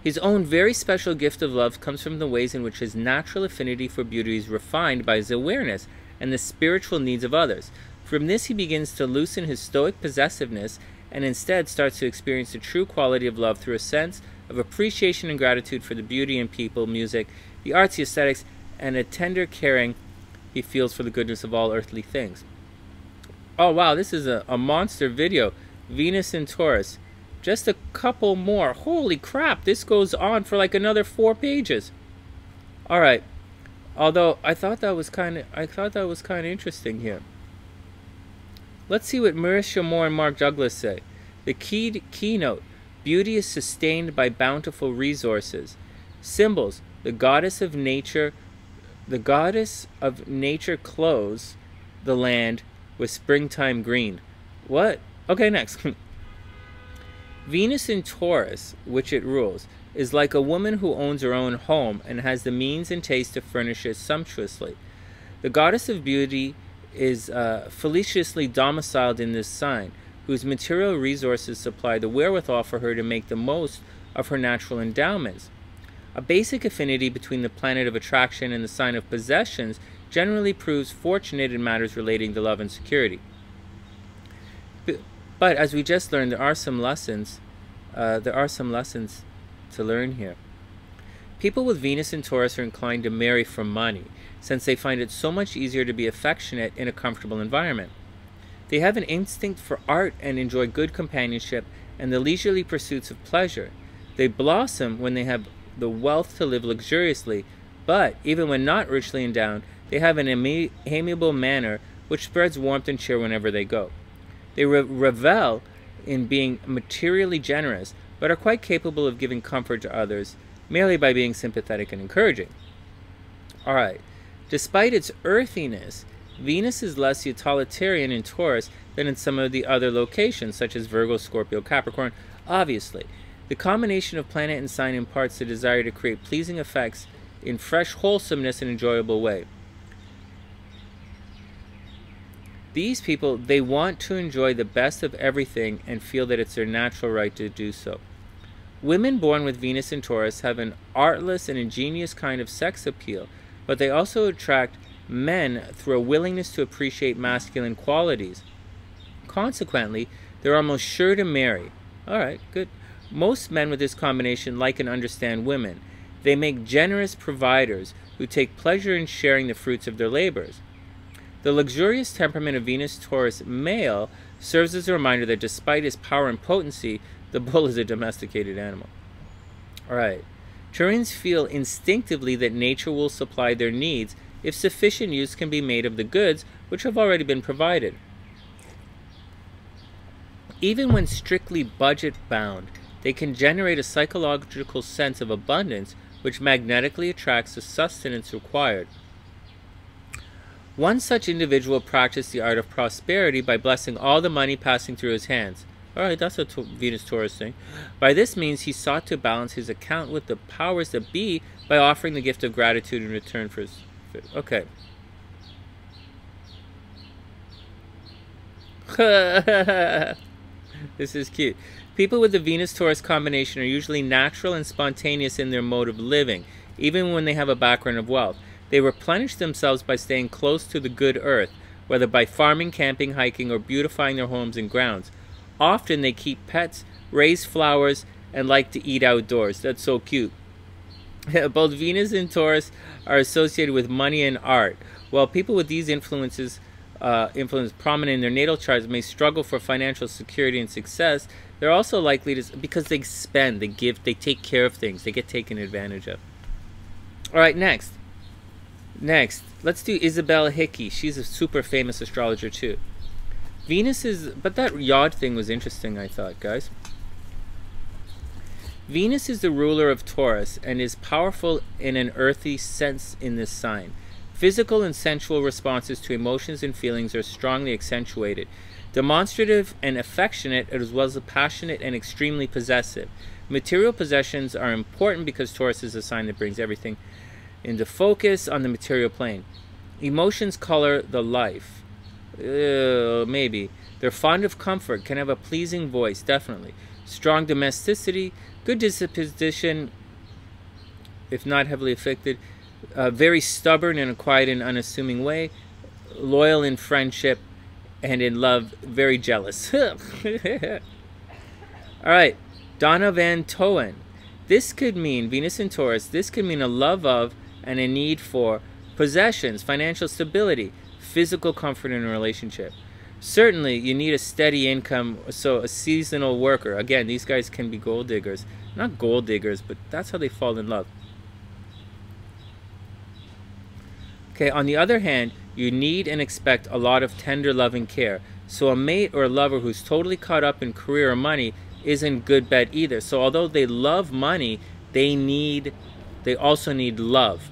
S1: His own very special gift of love comes from the ways in which his natural affinity for beauty is refined by his awareness and the spiritual needs of others. From this he begins to loosen his stoic possessiveness and instead starts to experience the true quality of love through a sense of appreciation and gratitude for the beauty in people, music, the arts, the aesthetics, and a tender caring he feels for the goodness of all earthly things. Oh wow, this is a monster video. Venus in Taurus. Just a couple more. Holy crap, this goes on for like another 4 pages. All right. Although I thought that was kind of interesting here. Let's see what Mauricio Moore and Mark Douglas say. The keynote: beauty is sustained by bountiful resources. Symbols: the goddess of nature clothes the land with springtime green. What? Okay, next. Venus in Taurus, which it rules, is like a woman who owns her own home and has the means and taste to furnish it sumptuously. The goddess of beauty is felicitously domiciled in this sign, whose material resources supply the wherewithal for her to make the most of her natural endowments. A basic affinity between the planet of attraction and the sign of possessions generally proves fortunate in matters relating to love and security. But as we just learned, there are some lessons to learn here. People with Venus in Taurus are inclined to marry for money, since they find it so much easier to be affectionate in a comfortable environment. They have an instinct for art and enjoy good companionship and the leisurely pursuits of pleasure. They blossom when they have the wealth to live luxuriously, but even when not richly endowed, they have an amiable manner which spreads warmth and cheer whenever they go. They revel in being materially generous, but are quite capable of giving comfort to others merely by being sympathetic and encouraging. All right. Despite its earthiness, Venus is less utilitarian in Taurus than in some of the other locations, such as Virgo, Scorpio, Capricorn. Obviously, the combination of planet and sign imparts the desire to create pleasing effects in fresh wholesomeness and enjoyable way. These people, they want to enjoy the best of everything and feel that it's their natural right to do so. Women born with Venus in Taurus have an artless and ingenious kind of sex appeal, but they also attract men through a willingness to appreciate masculine qualities. Consequently, they're almost sure to marry. All right, good. Most men with this combination like and understand women. They make generous providers who take pleasure in sharing the fruits of their labors. The luxurious temperament of Venus-Taurus male serves as a reminder that despite his power and potency, the bull is a domesticated animal. All right. Taurians feel instinctively that nature will supply their needs if sufficient use can be made of the goods which have already been provided. Even when strictly budget-bound, they can generate a psychological sense of abundance which magnetically attracts the sustenance required. One such individual practiced the art of prosperity by blessing all the money passing through his hands. All right, that's a Venus-Taurus thing. By this means, he sought to balance his account with the powers that be by offering the gift of gratitude in return for his... Okay. This is cute. People with the Venus-Taurus combination are usually natural and spontaneous in their mode of living, even when they have a background of wealth. They replenish themselves by staying close to the good earth, whether by farming, camping, hiking, or beautifying their homes and grounds. Often they keep pets, raise flowers, and like to eat outdoors. That's so cute. Both Venus and Taurus are associated with money and art. While people with these influence prominent in their natal charts may struggle for financial security and success, they're also likely to, because they spend, they give, they take care of things, they get taken advantage of. All right, next, let's do Isabel Hickey. She's a super famous astrologer too. Venus is, but that yod thing was interesting, I thought, guys. Venus is the ruler of Taurus and is powerful in an earthy sense in this sign. Physical and sensual responses to emotions and feelings are strongly accentuated. Demonstrative and affectionate, as well as passionate and extremely possessive. Material possessions are important because Taurus is a sign that brings everything into focus on the material plane. Emotions color the life. Maybe. They're fond of comfort, can have a pleasing voice, definitely. Strong domesticity, good disposition, if not heavily affected. Very stubborn in a quiet and unassuming way. Loyal in friendship and in love, very jealous. All right, Donna Van Toen. This could mean, Venus in Taurus, this could mean a love of and a need for possessions, financial stability, physical comfort in a relationship. Certainly, you need a steady income, so a seasonal worker. Again, these guys can be gold diggers. Not gold diggers, but that's how they fall in love. Okay, on the other hand, you need and expect a lot of tender loving care. So a mate or a lover who's totally caught up in career or money isn't good bet either. So although they love money, they also need love.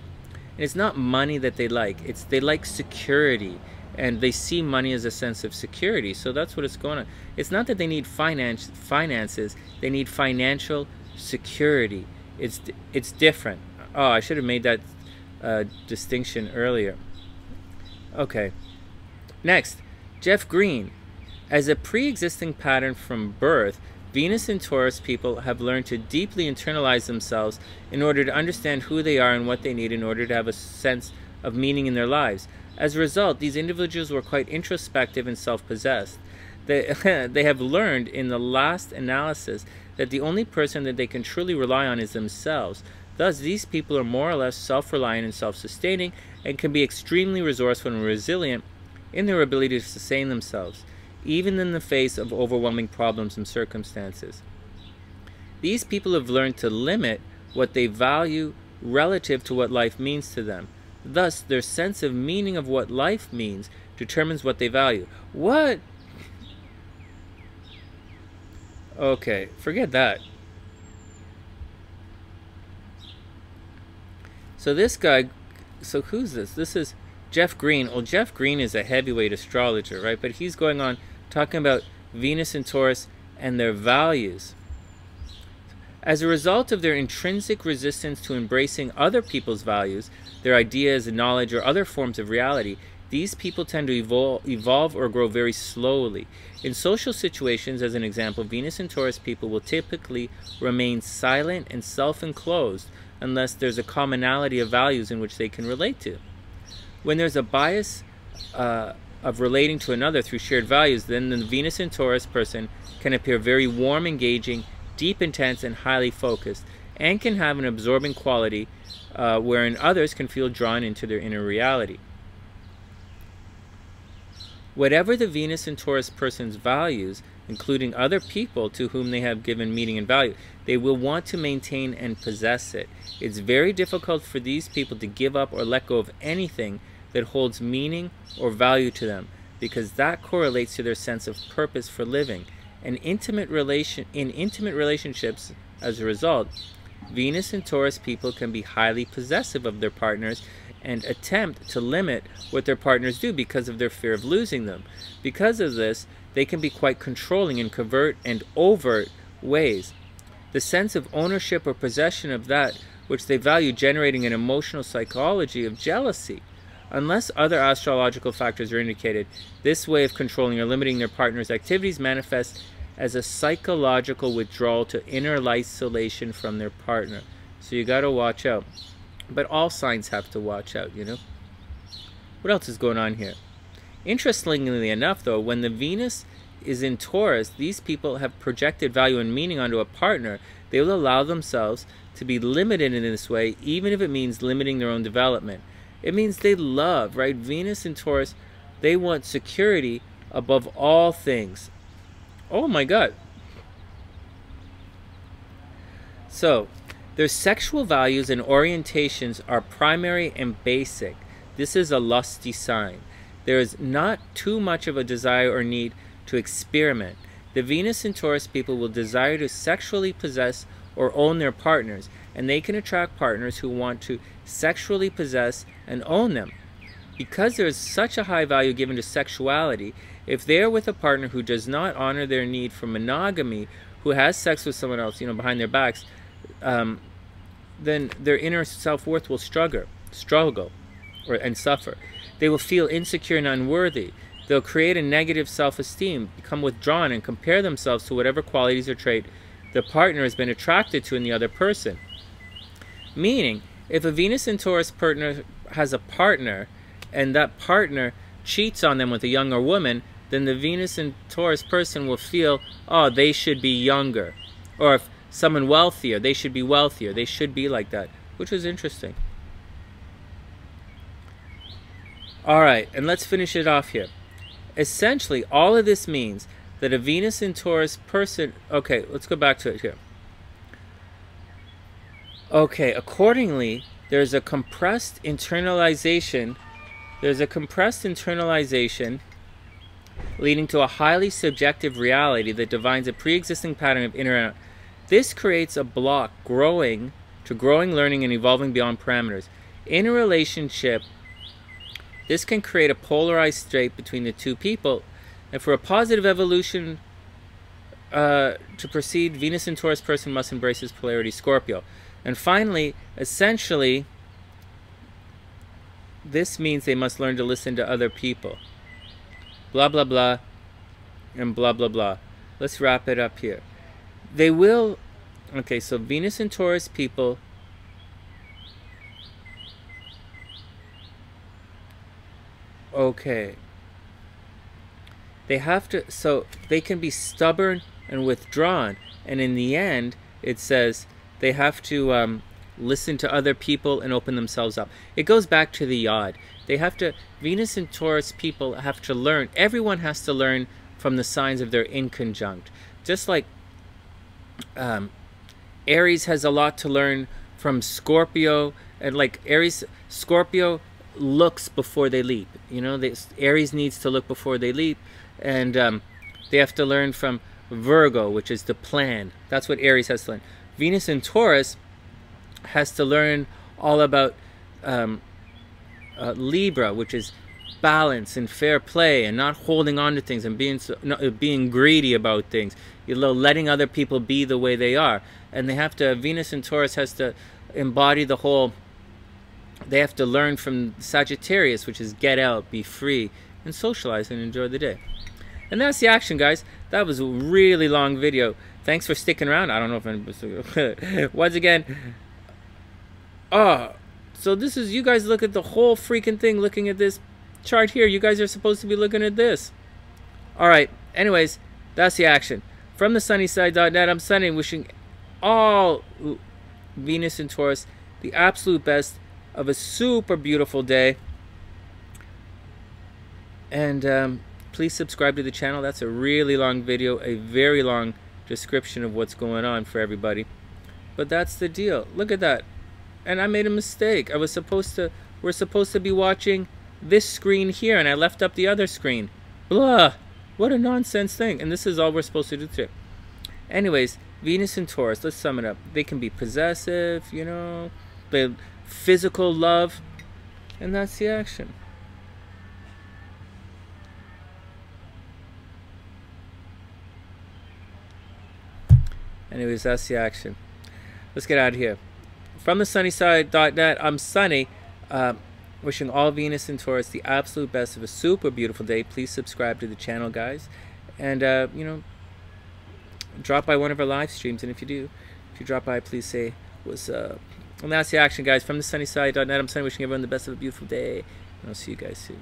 S1: And it's not money that they like. They like security. And they see money as a sense of security. So that's what it's going on. It's not that they need finances. They need financial security. It's different. Oh, I should have made that distinction earlier. Okay. Next, Jeff Green. As a pre-existing pattern from birth, Venus and Taurus people have learned to deeply internalize themselves in order to understand who they are and what they need in order to have a sense of meaning in their lives. As a result, these individuals were quite introspective and self-possessed. They have learned in the last analysis that the only person that they can truly rely on is themselves. Thus, these people are more or less self-reliant and self-sustaining and can be extremely resourceful and resilient in their ability to sustain themselves, even in the face of overwhelming problems and circumstances. These people have learned to limit what they value relative to what life means to them. Thus, their sense of meaning of what life means determines what they value. What? Okay, forget that. So this guy, so who's this? This is Jeff Green. Well, Jeff Green is a heavyweight astrologer, right? But he's going on talking about Venus and Taurus and their values. As a result of their intrinsic resistance to embracing other people's values, their ideas, knowledge, or other forms of reality, these people tend to evolve or grow very slowly. In social situations, as an example, Venus and Taurus people will typically remain silent and self-enclosed unless there's a commonality of values in which they can relate to. When there's a bias of relating to another through shared values, then the Venus and Taurus person can appear very warm, engaging, deep, intense, and highly focused, and can have an absorbing quality wherein others can feel drawn into their inner reality. Whatever the Venus and Taurus person's values, including other people to whom they have given meaning and value, they will want to maintain and possess it. It's very difficult for these people to give up or let go of anything that holds meaning or value to them, because that correlates to their sense of purpose for living. In intimate relationships, as a result, Venus and Taurus people can be highly possessive of their partners and attempt to limit what their partners do because of their fear of losing them. Because of this, they can be quite controlling in covert and overt ways. The sense of ownership or possession of that which they value, generating an emotional psychology of jealousy. Unless other astrological factors are indicated, this way of controlling or limiting their partner's activities manifests as a psychological withdrawal to inner isolation from their partner. So you got to watch out. But all signs have to watch out, you know. What else is going on here? Interestingly enough, though, when the Venus is in Taurus, these people have projected value and meaning onto a partner. They will allow themselves to be limited in this way, even if it means limiting their own development. It means they love, right? Venus in Taurus, they want security above all things. Oh my God. So, their sexual values and orientations are primary and basic. This is a lusty sign. There is not too much of a desire or need to experiment. The Venus in Taurus people will desire to sexually possess or own their partners, and they can attract partners who want to sexually possess and own them. Because there is such a high value given to sexuality, if they are with a partner who does not honor their need for monogamy, who has sex with someone else, you know, behind their backs, then their inner self-worth will struggle and suffer. They will feel insecure and unworthy. They'll create a negative self-esteem, become withdrawn, and compare themselves to whatever qualities or trait the partner has been attracted to in the other person. Meaning, if a Venus in Taurus partner has a partner, and that partner cheats on them with a younger woman, then the Venus in Taurus person will feel, oh, they should be younger. Or if someone wealthier, they should be wealthier. They should be like that, which is interesting. All right, and let's finish it off here. Essentially, all of this means that a Venus in Taurus person... Okay, let's go back to it here. Okay, accordingly, there's a compressed internalization. There's a compressed internalization leading to a highly subjective reality that defines a pre-existing pattern of inner and out. This creates a block growing, learning, and evolving beyond parameters. In a relationship, this can create a polarized state between the two people, and for a positive evolution to proceed, Venus in Taurus person must embrace his polarity Scorpio. And finally, essentially, this means they must learn to listen to other people. Blah, blah, blah, and blah, blah, blah. Let's wrap it up here. They will... Okay, so Venus in Taurus people... Okay. They have to... So, they can be stubborn and withdrawn. And in the end, it says they have to listen to other people and open themselves up. It goes back to the yod. They have to... Venus and Taurus people have to learn. Everyone has to learn from the signs of their inconjunct. Just like Aries has a lot to learn from Scorpio. And like Aries, Scorpio looks before they leap. You know, Aries needs to look before they leap. And they have to learn from Virgo, which is the plan. That's what Aries has to learn. Venus in Taurus has to learn all about Libra, which is balance and fair play and not holding on to things and being greedy about things. You know, letting other people be the way they are. And they have to, Venus in Taurus has to embody the whole, they have to learn from Sagittarius, which is get out, be free, and socialize and enjoy the day. And that's the action, guys. That was a really long video. Thanks for sticking around. I don't know if anybody... Once again... so this is... You guys look at the whole freaking thing looking at this chart here. You guys are supposed to be looking at this. Alright. Anyways, that's the action. From TheSunnySide.net, I'm Sunny, wishing all Venus and Taurus the absolute best of a super beautiful day. And please subscribe to the channel. That's a really long video, a very long description of what's going on for everybody. But that's the deal. Look at that. And I made a mistake. We're supposed to be watching this screen here, and I left up the other screen. Blah. What a nonsense thing. And this is all we're supposed to do today. Anyways, Venus and Taurus, let's sum it up. They can be possessive, you know, the physical love, and that's the action. Anyways, that's the action. Let's get out of here. From TheSunnySide.net, I'm Sunny. Wishing all Venus and Taurus the absolute best of a super beautiful day. Please subscribe to the channel, guys. And, you know, drop by one of our live streams. And if you drop by, please say what's up. And that's the action, guys. From TheSunnySide.net, I'm Sunny, wishing everyone the best of a beautiful day. And I'll see you guys soon.